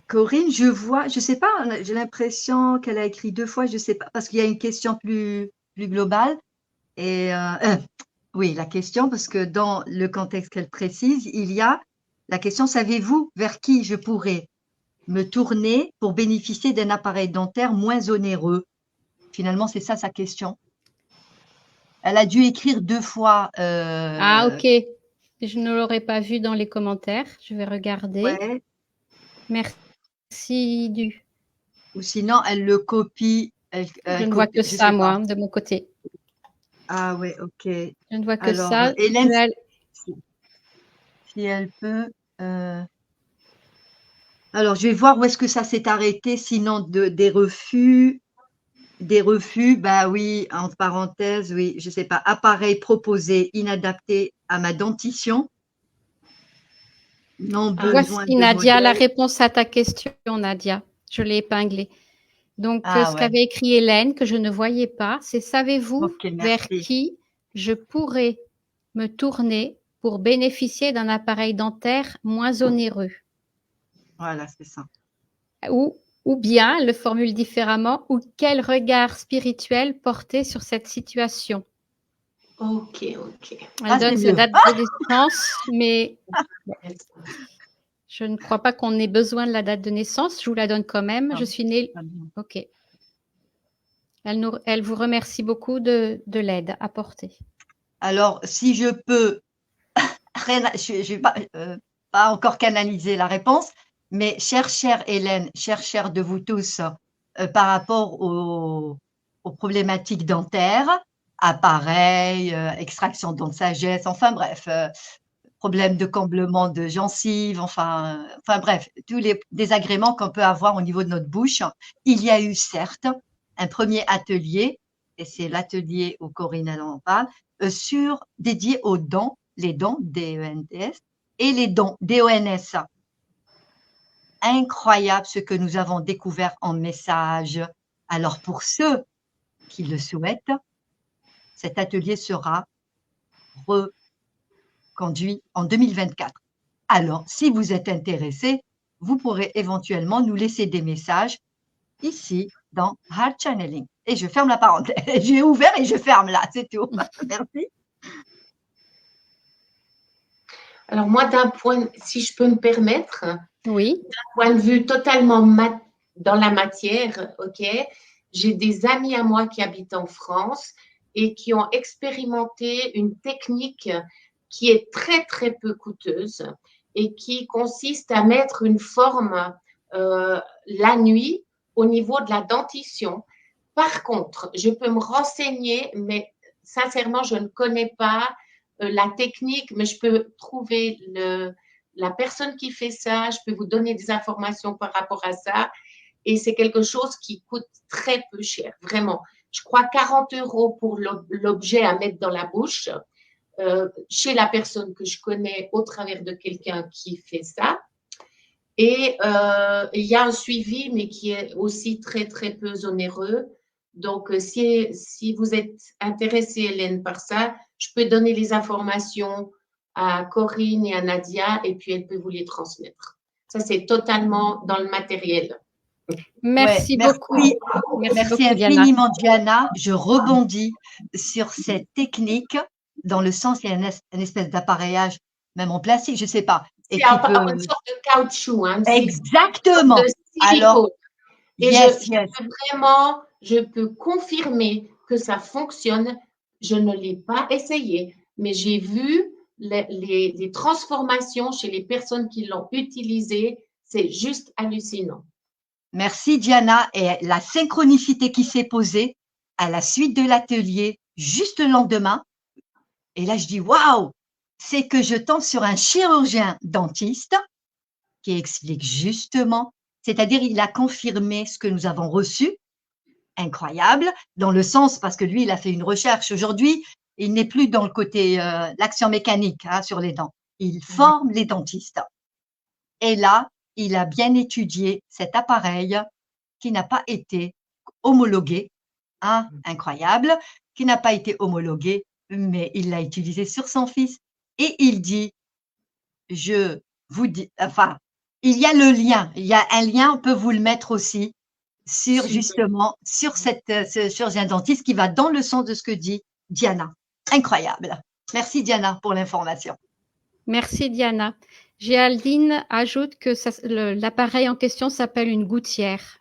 Corinne, je vois, je sais pas, j'ai l'impression qu'elle a écrit 2 fois, je sais pas, parce qu'il y a une question plus globale. Et oui, la question, parce que dans le contexte qu'elle précise, il y a la question, savez-vous vers qui je pourrais me tourner pour bénéficier d'un appareil dentaire moins onéreux? Finalement, c'est ça sa question. Elle a dû écrire 2 fois. Ah, ok. Je ne l'aurais pas vu dans les commentaires. Je vais regarder. Ouais. Merci du. Ou sinon, elle le copie. Je ne vois que ça, moi, de mon côté. Ah ouais, ok. Je ne vois que Alors, ça. Hélène, si elle peut. Alors, je vais voir où est-ce que ça s'est arrêté, sinon des refus. Des refus, bah oui, entre parenthèses, oui, je sais pas, appareil proposé inadapté à ma dentition. Non besoin Voici, de Nadia, modèle. la réponse à ta question, Nadia. Je l'ai épinglée. Donc, Ah ce ouais. qu'avait écrit Hélène, que je ne voyais pas, c'est « Savez-vous Ok, vers merci. qui je pourrais me tourner pour bénéficier d'un appareil dentaire moins onéreux ?» Voilà, c'est ça. Ou bien, elle le formule différemment, ou quel regard spirituel porter sur cette situation. Ok, ok. Elle donne c'est sa mieux. date de naissance, mais je ne crois pas qu'on ait besoin de la date de naissance. Je vous la donne quand même. Non, Je suis née. Ok. Elle vous remercie beaucoup de l'aide apportée. Alors, si je peux, je vais pas encore canaliser la réponse, mais chère Hélène, chère de vous tous, par rapport aux problématiques dentaires, appareils, extraction de dents de sagesse, enfin bref, problème de comblement de gencives, enfin bref, tous les désagréments qu'on peut avoir au niveau de notre bouche. Il y a eu certes un premier atelier, et c'est l'atelier où Corinne elle en parle, dédié aux dents, les dents DENTS et les dents DONS. Incroyable ce que nous avons découvert en message. Alors pour ceux qui le souhaitent, cet atelier sera reconduit en 2024. Alors, si vous êtes intéressé, vous pourrez éventuellement nous laisser des messages ici dans Heart Channeling. Et je ferme la parenthèse. J'ai ouvert et je ferme là, c'est tout. Merci. Alors moi, si je peux me permettre, oui, d'un point de vue totalement dans la matière, ok, j'ai des amis à moi qui habitent en France et qui ont expérimenté une technique qui est très très peu coûteuse et qui consiste à mettre une forme la nuit au niveau de la dentition. Par contre, je peux me renseigner, mais sincèrement, je ne connais pas la technique, mais je peux trouver la personne qui fait ça, je peux vous donner des informations par rapport à ça. Et c'est quelque chose qui coûte très peu cher, vraiment. Je crois 40 € pour l'objet à mettre dans la bouche, chez la personne que je connais au travers de quelqu'un qui fait ça. Et il y a un suivi, mais qui est aussi très, très peu onéreux. Donc, si vous êtes intéressée, Hélène, par ça, je peux donner les informations à Corinne et à Nadia, et puis elle peut vous les transmettre. Ça, c'est totalement dans le matériel. Merci Ouais, beaucoup. merci Merci beaucoup, Diana. infiniment, Diana. Je rebondis sur cette technique dans le sens, il y a une espèce d'appareillage, même en plastique, je ne sais pas, et C'est qui une peut… sorte de caoutchouc, hein, Exactement. de Alors, silicone. Et yes, yes. je peux confirmer que ça fonctionne. Je ne l'ai pas essayé, mais j'ai vu les transformations chez les personnes qui l'ont utilisé. C'est juste hallucinant. Merci, Diana. Et la synchronicité qui s'est posée à la suite de l'atelier, juste le lendemain, et là, je dis, waouh, c'est que je tombe sur un chirurgien dentiste qui explique justement, c'est-à-dire il a confirmé ce que nous avons reçu, incroyable, dans le sens, parce que lui, il a fait une recherche. Aujourd'hui, il n'est plus dans le côté l'action mécanique sur les dents. Il forme les dentistes. Et là, il a bien étudié cet appareil qui n'a pas été homologué, incroyable, qui n'a pas été homologué, mais il l'a utilisé sur son fils. Et il dit, je vous dis, enfin, il y a le lien, il y a un lien, on peut vous le mettre aussi sur justement, sur ce chirurgien dentiste qui va dans le sens de ce que dit Diana. Incroyable. Merci Diana pour l'information. Merci, Diana. Géraldine ajoute que l'appareil en question s'appelle une gouttière.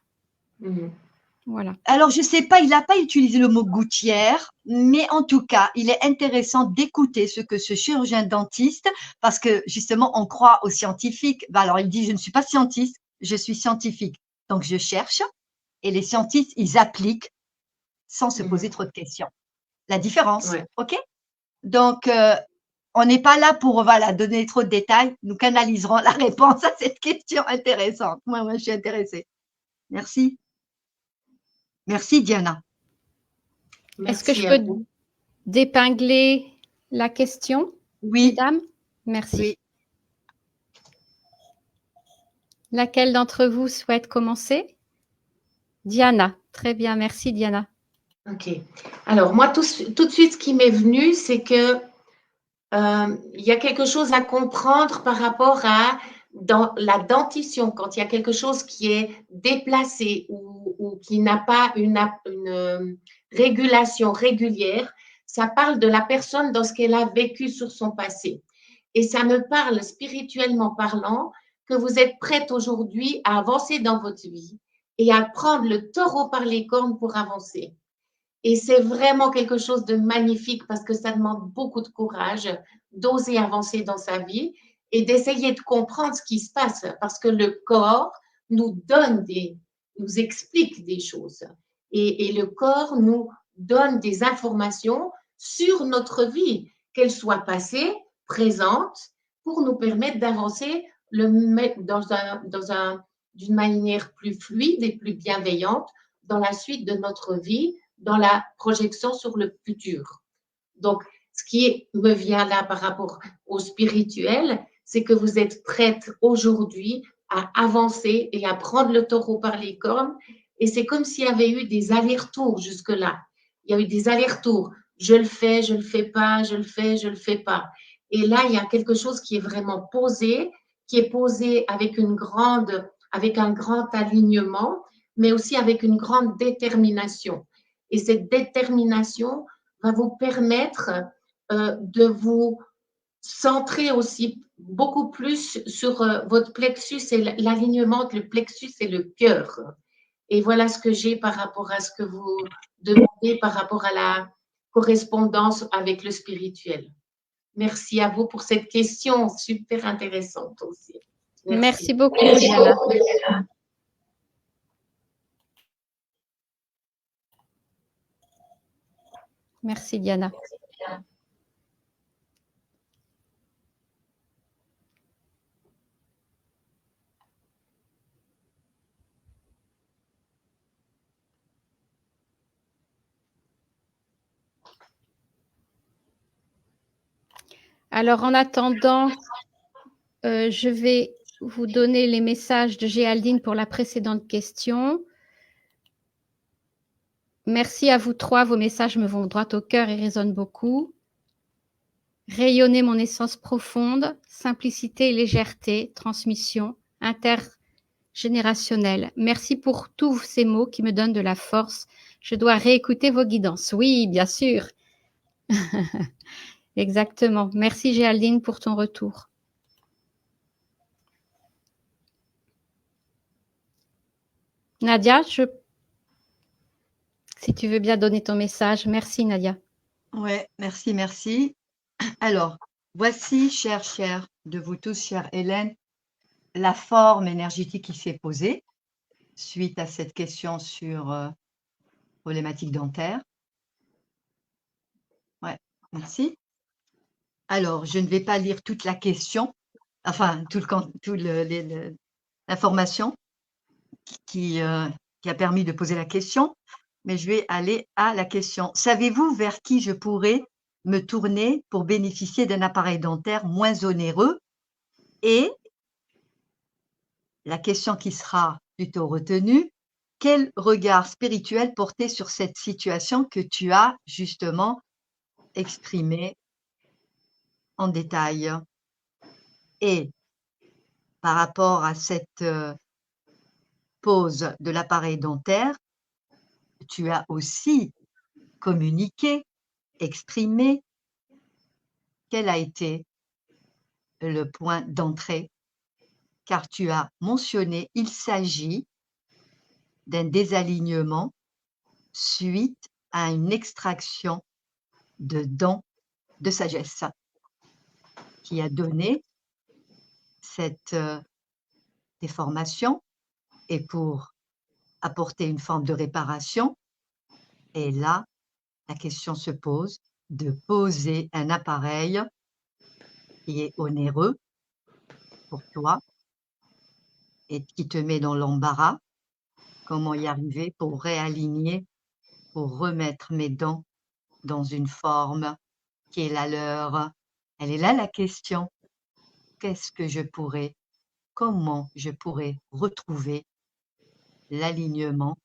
Voilà. Alors, je ne sais pas, il n'a pas utilisé le mot gouttière, mais en tout cas, il est intéressant d'écouter ce que ce chirurgien dentiste, parce que justement, on croit aux scientifiques. Alors, il dit, je ne suis pas scientiste, je suis scientifique. Donc, je cherche et les scientifiques, ils appliquent sans se poser trop de questions. La différence, OK? Donc, on n'est pas là pour donner trop de détails. Nous canaliserons la réponse à cette question intéressante. Moi, je suis intéressée. Merci. Merci, Diana. Est-ce que je peux d'épingler la question, mesdames? Merci. Oui. Laquelle d'entre vous souhaite commencer? Diana. Très bien, merci Diana. Ok. Alors, moi, tout de suite, ce qui m'est venu, c'est que il y a quelque chose à comprendre par rapport à dans la dentition, quand il y a quelque chose qui est déplacé ou qui n'a pas une régulation régulière, ça parle de la personne dans ce qu'elle a vécu sur son passé. Et ça me parle spirituellement parlant que vous êtes prête aujourd'hui à avancer dans votre vie et à prendre le taureau par les cornes pour avancer. Et c'est vraiment quelque chose de magnifique parce que ça demande beaucoup de courage d'oser avancer dans sa vie et d'essayer de comprendre ce qui se passe parce que le corps nous explique des choses et le corps nous donne des informations sur notre vie, qu'elle soit passée, présente, pour nous permettre d'avancer d'une manière plus fluide et plus bienveillante dans la suite de notre vie, dans la projection sur le futur. Donc, ce qui me vient là par rapport au spirituel, c'est que vous êtes prête aujourd'hui à avancer et à prendre le taureau par les cornes. Et c'est comme s'il y avait eu des allers-retours jusque-là. Il y a eu des allers-retours. Je le fais, je le fais pas, je le fais, je le fais pas. Et là, il y a quelque chose qui est vraiment posé, qui est posé avec un grand alignement, mais aussi avec une grande détermination. Et cette détermination va vous permettre de vous centrer aussi beaucoup plus sur votre plexus et l'alignement entre le plexus et le cœur. Et voilà ce que j'ai par rapport à ce que vous demandez par rapport à la correspondance avec le spirituel. Merci à vous pour cette question super intéressante aussi. Merci beaucoup, Diana. Merci, Diana. Alors, en attendant, je vais vous donner les messages de Géraldine pour la précédente question. Merci à vous trois, vos messages me vont droit au cœur et résonnent beaucoup. Rayonner mon essence profonde, simplicité et légèreté, transmission, générationnel. Merci pour tous ces mots qui me donnent de la force. Je dois réécouter vos guidances. Oui, bien sûr. Exactement. Merci Géraldine pour ton retour. Nadia, si tu veux bien donner ton message. Merci Nadia. Ouais, merci, merci. Alors, voici, chère de vous tous, chère Hélène, la forme énergétique qui s'est posée suite à cette question sur problématique dentaire. Ouais, merci. Alors, je ne vais pas lire toute la question, enfin, l'information qui a permis de poser la question, mais je vais aller à la question. Savez-vous vers qui je pourrais me tourner pour bénéficier d'un appareil dentaire moins onéreux? Et la question qui sera plutôt retenue, quel regard spirituel porter sur cette situation que tu as justement exprimée en détail? Et par rapport à cette pose de l'appareil dentaire, tu as aussi communiqué, exprimé quel a été le point d'entrée, car tu as mentionné il s'agit d'un désalignement suite à une extraction de dents de sagesse qui a donné cette déformation, et pour apporter une forme de réparation, et là, la question se pose de poser un appareil qui est onéreux pour toi et qui te met dans l'embarras. Comment y arriver pour réaligner, pour remettre mes dents dans une forme qui est la leur? Elle est là la question. Qu'est-ce que je pourrais, comment je pourrais retrouver l'alignement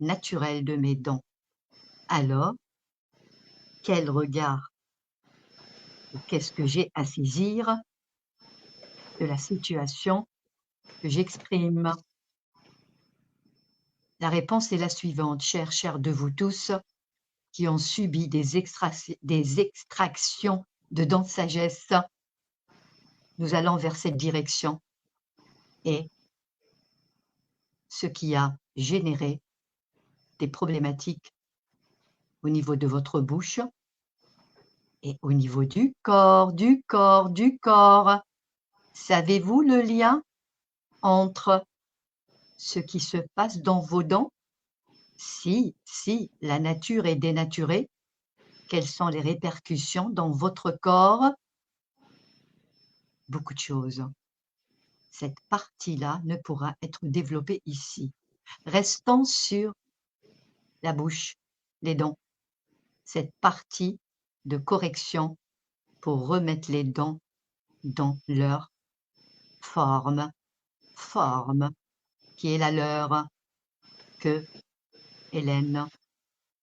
naturel de mes dents? Alors, quel regard, qu'est-ce que j'ai à saisir de la situation que j'exprime? La réponse est la suivante, chers de vous tous qui ont subi des extractions de dents de sagesse. Nous allons vers cette direction, et ce qui a généré des problématiques au niveau de votre bouche et au niveau du corps, du corps. Savez-vous le lien entre ce qui se passe dans vos dents? Si la nature est dénaturée, quelles sont les répercussions dans votre corps? Beaucoup de choses. Cette partie-là ne pourra être développée ici. Restons sur la bouche, les dents. Cette partie de correction pour remettre les dents dans leur forme qui est la leur, que Hélène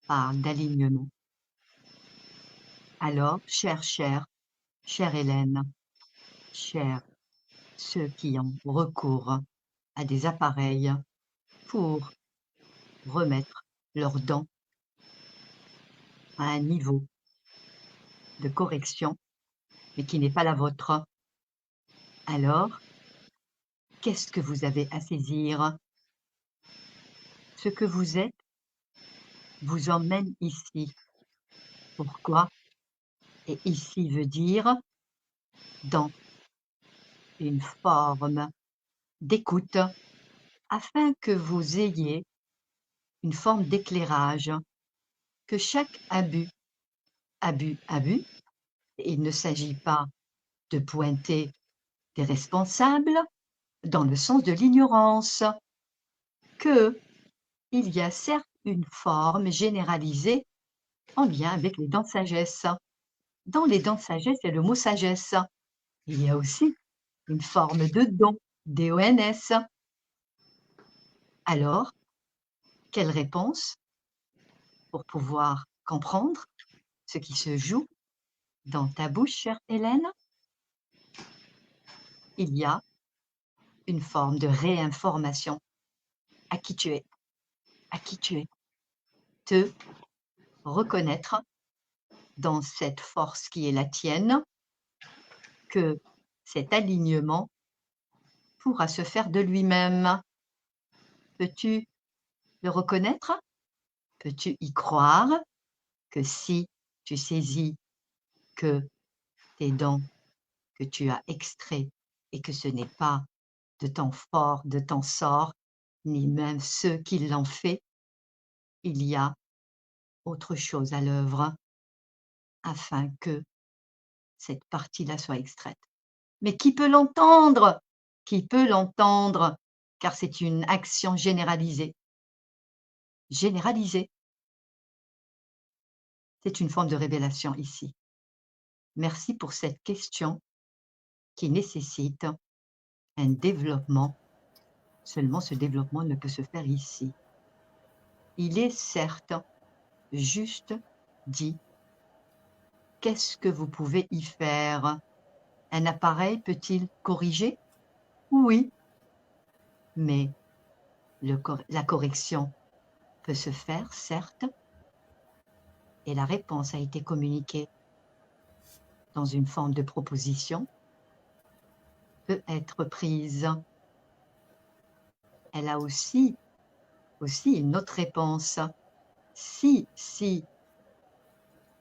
parle d'alignement. Alors, chère Hélène, chers ceux qui ont recours à des appareils pour remettre leurs dents à un niveau de correction, mais qui n'est pas la vôtre. Alors, qu'est-ce que vous avez à saisir? Ce que vous êtes vous emmène ici. Pourquoi? Et ici veut dire dans une forme d'écoute, afin que vous ayez une forme d'éclairage, que chaque abus, il ne s'agit pas de pointer des responsables dans le sens de l'ignorance, qu'il y a certes une forme généralisée en lien avec les dents de sagesse. Dans les dents de sagesse, il y a le mot sagesse. Il y a aussi une forme de don, D-O-N-S. Alors, quelle réponse pour pouvoir comprendre ce qui se joue dans ta bouche, chère Hélène? Il y a une forme de réinformation à qui tu es, te reconnaître dans cette force qui est la tienne, que cet alignement pourra se faire de lui-même. Peux-tu le reconnaître? Peux-tu y croire que si tu saisis que tes dons que tu as extraits et que ce n'est pas de ton fort, de ton sort, ni même ceux qui l'ont fait, il y a autre chose à l'œuvre afin que cette partie-là soit extraite. Mais qui peut l'entendre? Qui peut l'entendre? Car c'est une action généralisée. Généralisée. C'est une forme de révélation ici. Merci pour cette question qui nécessite un développement. Seulement ce développement ne peut se faire ici. Il est certes juste dit. Qu'est-ce que vous pouvez y faire? Un appareil peut-il corriger? Oui, mais la correction peut se faire, certes, et la réponse a été communiquée dans une forme de proposition, peut être prise. Elle a aussi une autre réponse. Si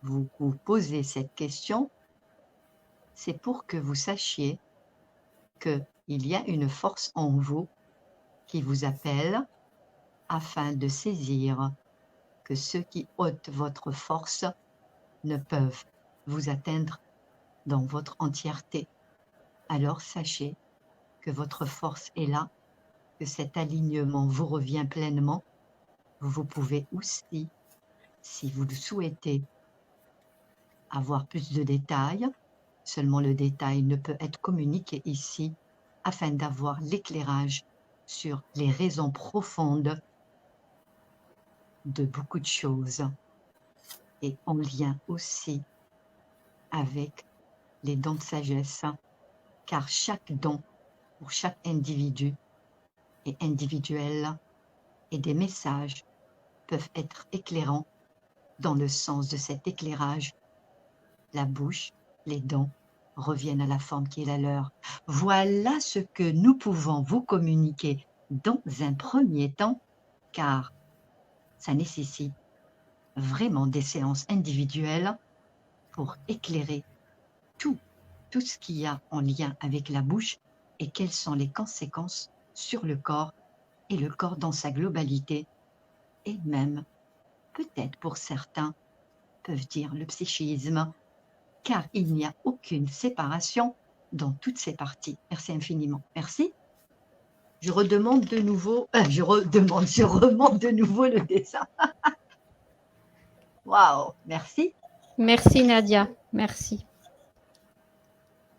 vous vous posez cette question, c'est pour que vous sachiez qu'il y a une force en vous qui vous appelle afin de saisir que ceux qui ôtent votre force ne peuvent vous atteindre dans votre entièreté. Alors sachez que votre force est là, que cet alignement vous revient pleinement. Vous pouvez aussi, si vous le souhaitez, avoir plus de détails. Seulement le détail ne peut être communiqué ici afin d'avoir l'éclairage sur les raisons profondes de beaucoup de choses et en lien aussi avec les dons de sagesse, car chaque don pour chaque individu est individuel et des messages peuvent être éclairants dans le sens de cet éclairage. La bouche, les dons reviennent à la forme qui est la leur. Voilà ce que nous pouvons vous communiquer dans un premier temps, car ça nécessite vraiment des séances individuelles pour éclairer tout ce qu'il y a en lien avec la bouche et quelles sont les conséquences sur le corps et le corps dans sa globalité, et même, peut-être pour certains, peuvent dire le psychisme, car il n'y a aucune séparation dans toutes ces parties. Merci infiniment. Merci. Je remonte de nouveau le dessin. Waouh, merci. Merci Nadia, merci.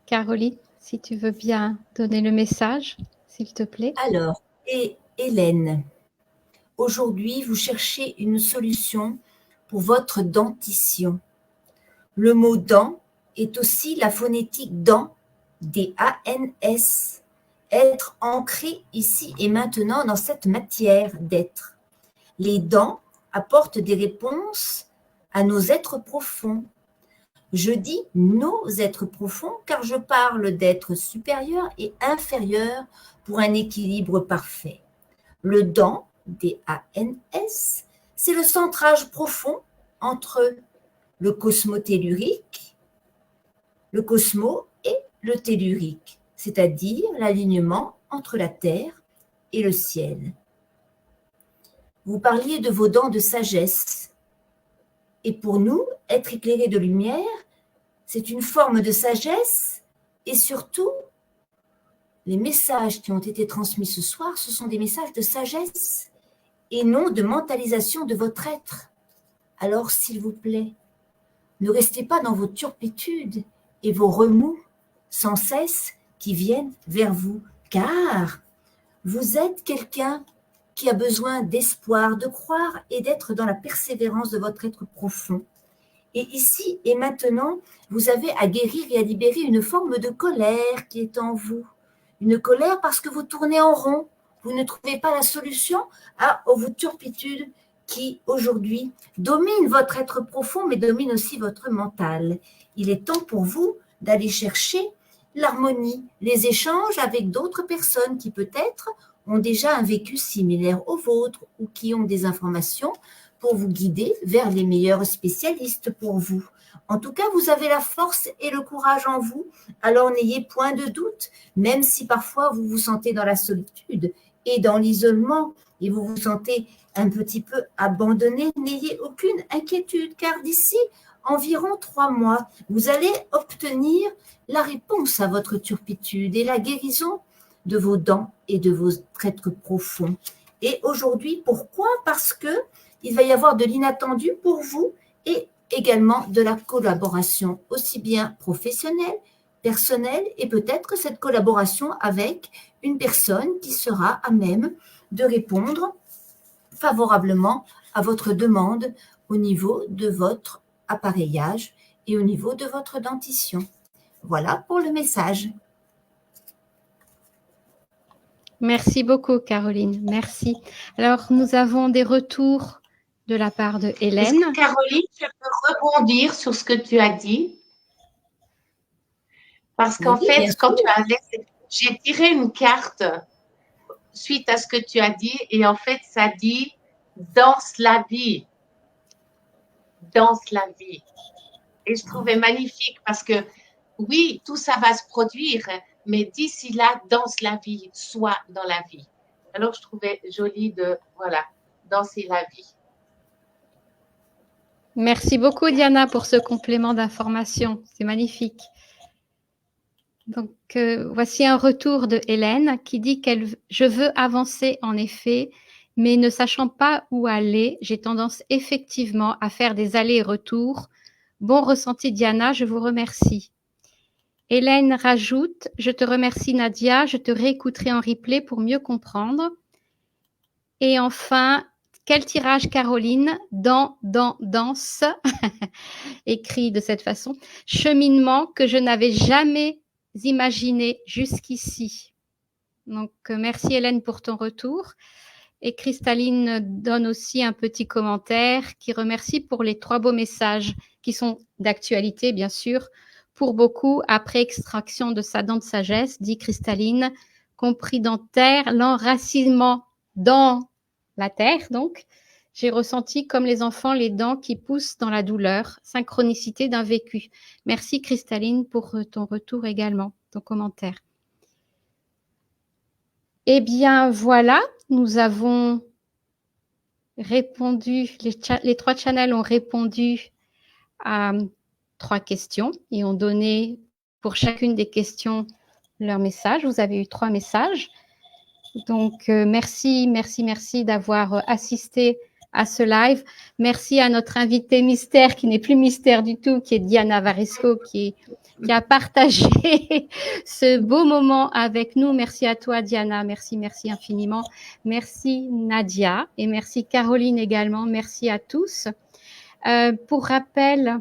Caroline, si tu veux bien donner le message, s'il te plaît. Alors, et Hélène, aujourd'hui, vous cherchez une solution pour votre dentition. Le mot dent est aussi la phonétique dent, D-A-N-S, être ancré ici et maintenant dans cette matière d'être. Les dents apportent des réponses à nos êtres profonds. Je dis nos êtres profonds car je parle d'êtres supérieurs et inférieurs pour un équilibre parfait. Le dent, D-A-N-S, c'est le centrage profond entre le cosmotellurique, le cosmo et le tellurique, c'est-à-dire l'alignement entre la terre et le ciel. Vous parliez de vos dents de sagesse. Et pour nous, être éclairé de lumière, c'est une forme de sagesse et surtout, les messages qui ont été transmis ce soir, ce sont des messages de sagesse et non de mentalisation de votre être. Alors, s'il vous plaît, ne restez pas dans vos turpitudes et vos remous sans cesse qui viennent vers vous, car vous êtes quelqu'un qui a besoin d'espoir, de croire et d'être dans la persévérance de votre être profond. Et ici et maintenant, vous avez à guérir et à libérer une forme de colère qui est en vous, une colère parce que vous tournez en rond, vous ne trouvez pas la solution à vos turpitudes qui aujourd'hui dominent votre être profond, mais dominent aussi votre mental. Il est temps pour vous d'aller chercher l'harmonie, les échanges avec d'autres personnes qui peut-être ont déjà un vécu similaire au vôtre ou qui ont des informations pour vous guider vers les meilleurs spécialistes pour vous. En tout cas, vous avez la force et le courage en vous, alors n'ayez point de doute, même si parfois vous vous sentez dans la solitude et dans l'isolement et vous vous sentez un petit peu abandonné, n'ayez aucune inquiétude, car d'ici environ 3 mois, vous allez obtenir la réponse à votre turpitude et la guérison de vos dents et de vos êtres profonds. Et aujourd'hui, pourquoi? Parce que il va y avoir de l'inattendu pour vous et également de la collaboration, aussi bien professionnelle, personnelle, et peut-être cette collaboration avec une personne qui sera à même de répondre favorablement à votre demande au niveau de votre appareillage et au niveau de votre dentition. Voilà pour le message. Merci beaucoup, Caroline. Merci. Alors, nous avons des retours de la part de Hélène. Est-ce que, Caroline, je peux rebondir sur ce que tu as dit? Parce qu'en Oui, bien fait, quand sûr. tu as laissé, j'ai tiré une carte suite à ce que tu as dit, et en fait, ça dit danse la vie. Danse la vie. Et je trouvais magnifique parce que oui, tout ça va se produire, mais d'ici là, danse la vie, sois dans la vie. Alors, je trouvais joli de, voilà, danser la vie. Merci beaucoup, Diana, pour ce complément d'information. C'est magnifique. Donc, voici un retour de Hélène qui dit je veux avancer en effet, mais ne sachant pas où aller, j'ai tendance effectivement à faire des allers et retours. Bon ressenti, Diana, je vous remercie. Hélène rajoute, je te remercie, Nadia, je te réécouterai en replay pour mieux comprendre. Et enfin, quel tirage, Caroline, danse, écrit de cette façon, cheminement que je n'avais jamais imaginé jusqu'ici. Donc, merci Hélène pour ton retour. Et Cristaline donne aussi un petit commentaire qui remercie pour les 3 beaux messages qui sont d'actualité, bien sûr, pour beaucoup après extraction de sa dent de sagesse, dit Cristaline, compris dentaire, l'enracinement dans la terre, donc. J'ai ressenti comme les enfants les dents qui poussent dans la douleur, synchronicité d'un vécu. Merci Cristaline pour ton retour également, ton commentaire. Eh bien voilà, nous avons répondu, les 3 channels ont répondu à 3 questions et ont donné pour chacune des questions leur message. Vous avez eu 3 messages. Donc merci d'avoir assisté à ce live. Merci à notre invité mystère qui n'est plus mystère du tout, qui est Diana Varesco, qui a partagé ce beau moment avec nous. Merci à toi, Diana. Merci infiniment. Merci, Nadia. Et merci, Caroline également. Merci à tous. Pour rappel,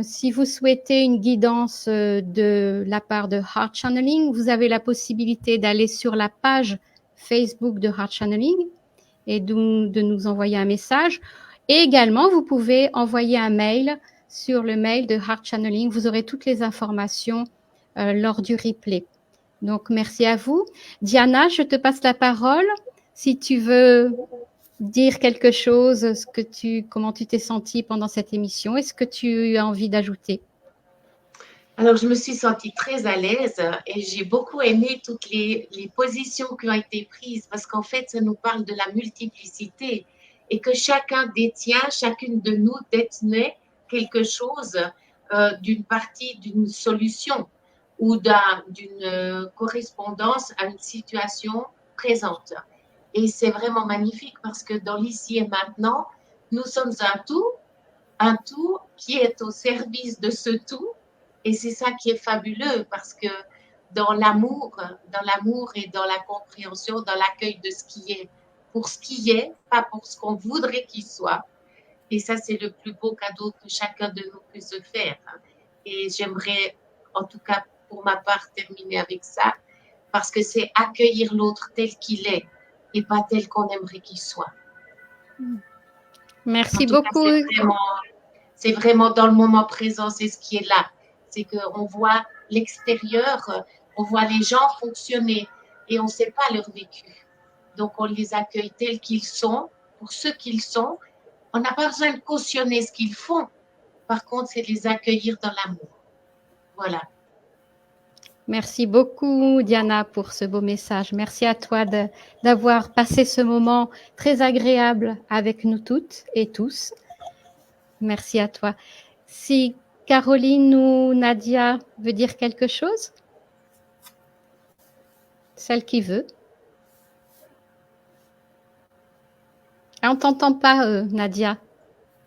si vous souhaitez une guidance de la part de Heart Channeling, vous avez la possibilité d'aller sur la page Facebook de Heart Channeling et de nous envoyer un message. Et également, vous pouvez envoyer un mail sur le mail de Heart Channeling. Vous aurez toutes les informations lors du replay. Donc, merci à vous. Diana, je te passe la parole. Si tu veux dire quelque chose, comment tu t'es sentie pendant cette émission, est-ce que tu as envie d'ajouter? Alors, je me suis sentie très à l'aise et j'ai beaucoup aimé toutes les positions qui ont été prises parce qu'en fait, ça nous parle de la multiplicité et que chacune de nous détenait quelque chose d'une partie d'une solution ou d'une correspondance à une situation présente. Et c'est vraiment magnifique parce que dans l'ici et maintenant, nous sommes un tout qui est au service de ce tout. Et c'est ça qui est fabuleux parce que dans l'amour et dans la compréhension, dans l'accueil de ce qui est, pour ce qui est, pas pour ce qu'on voudrait qu'il soit. Et ça, c'est le plus beau cadeau que chacun de nous peut se faire. Et j'aimerais, en tout cas pour ma part, terminer avec ça. parce que c'est accueillir l'autre tel qu'il est et pas tel qu'on aimerait qu'il soit. Merci En tout cas, beaucoup. c'est vraiment dans le moment présent, c'est ce qui est là. C'est qu'on voit l'extérieur, on voit les gens fonctionner et on ne sait pas leur vécu. Donc, on les accueille tels qu'ils sont, pour ce qu'ils sont. On n'a pas besoin de cautionner ce qu'ils font. Par contre, c'est les accueillir dans l'amour. Voilà. Merci beaucoup, Diana, pour ce beau message. Merci à toi d'avoir passé ce moment très agréable avec nous toutes et tous. Merci à toi. Si Caroline ou Nadia veut dire quelque chose? Celle qui veut. Ah, on t'entend pas, Nadia,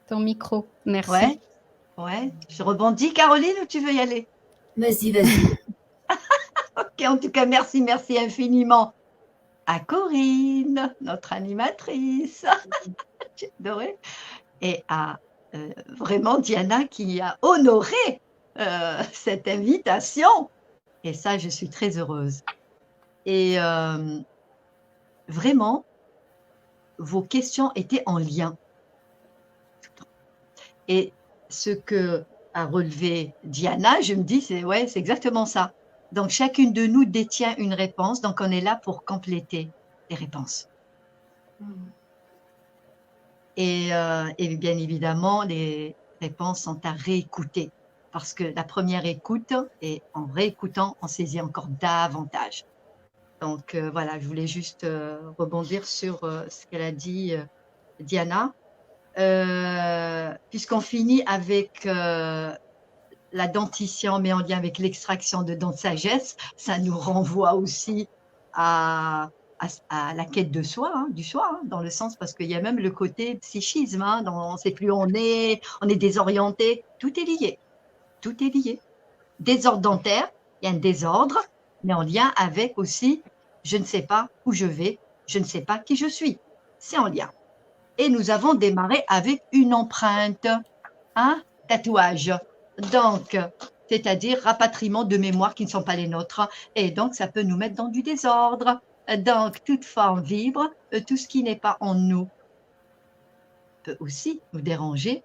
ton micro. Merci. Ouais. Je rebondis, Caroline, ou tu veux y aller? Vas-y, vas-y. Ok, en tout cas, merci infiniment à Corinne, notre animatrice. J'ai adoré. Et à vraiment Diana qui a honoré cette invitation. Et ça, je suis très heureuse. Et vraiment, vos questions étaient en lien. Et ce que a relevé Diana, je me dis, c'est exactement ça. Donc, chacune de nous détient une réponse, donc on est là pour compléter les réponses. Et bien évidemment, les réponses sont à réécouter, parce que la première écoute, et en réécoutant, on saisit encore davantage. Donc voilà, je voulais juste rebondir sur ce qu'elle a dit, Diana. Puisqu'on finit avec la dentition, mais en lien avec l'extraction de dents de sagesse, ça nous renvoie aussi à la quête de soi, du soi, dans le sens, parce qu'il y a même le côté psychisme, on ne sait plus où on est désorienté, tout est lié. Désordre dentaire, il y a un désordre, mais en lien avec aussi, je ne sais pas où je vais, je ne sais pas qui je suis. C'est en lien. Et nous avons démarré avec une empreinte, un tatouage. Donc, c'est-à-dire rapatriement de mémoires qui ne sont pas les nôtres. Et donc, ça peut nous mettre dans du désordre. Donc, toute forme vibre, tout ce qui n'est pas en nous peut aussi nous déranger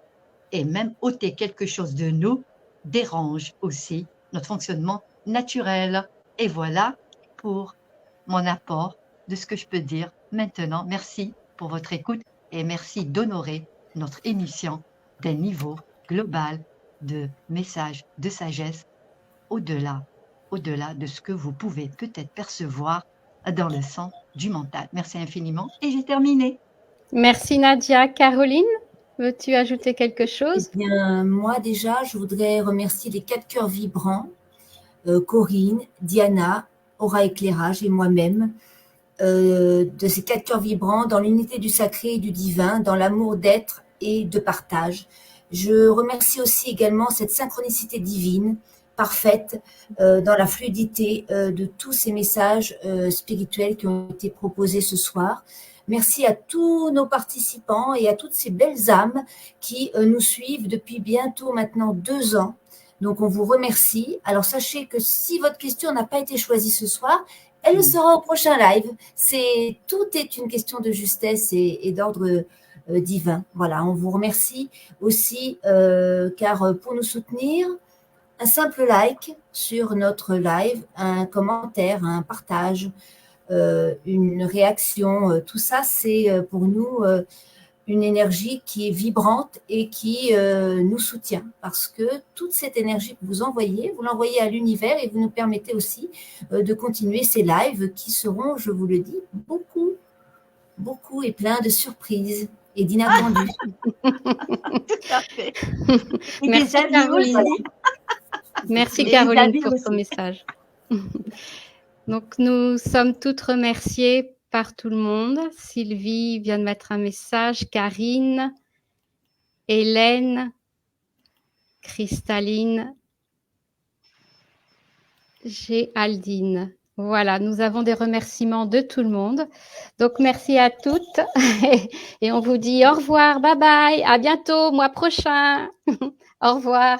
et même ôter quelque chose de nous dérange aussi notre fonctionnement naturel. Et voilà pour mon apport de ce que je peux dire maintenant. Merci pour votre écoute et merci d'honorer notre émission d'un niveau global de messages de sagesse au-delà de ce que vous pouvez peut-être percevoir dans le sens du mental. Merci infiniment et j'ai terminé. Merci Nadia. Caroline, veux-tu ajouter quelque chose? Eh bien, moi déjà, je voudrais remercier les 4 cœurs vibrants, Corinne, Diana, Aura Éclairage et moi-même, de ces 4 cœurs vibrants dans l'unité du sacré et du divin, dans l'amour d'être et de partage. Je remercie aussi également cette synchronicité divine, parfaite, dans la fluidité de tous ces messages spirituels qui ont été proposés ce soir. Merci à tous nos participants et à toutes ces belles âmes qui nous suivent depuis bientôt maintenant 2 ans. Donc, on vous remercie. Alors, sachez que si votre question n'a pas été choisie ce soir, elle le sera au prochain live. Tout est une question de justesse et d'ordre divin. Voilà, on vous remercie aussi car pour nous soutenir, un simple like sur notre live, un commentaire, un partage, une réaction, tout ça, c'est pour nous une énergie qui est vibrante et qui nous soutient parce que toute cette énergie que vous envoyez, vous l'envoyez à l'univers et vous nous permettez aussi de continuer ces lives qui seront, je vous le dis, beaucoup et plein de surprises et d'inattendus. Tout à fait. Et Merci Caroline. Merci Caroline pour ton message. Donc, nous sommes toutes remerciées par tout le monde. Sylvie vient de mettre un message, Karine, Hélène, Cristalline, Aldine. Voilà, nous avons des remerciements de tout le monde. Donc, merci à toutes et on vous dit au revoir, bye bye, à bientôt, mois prochain. Au revoir.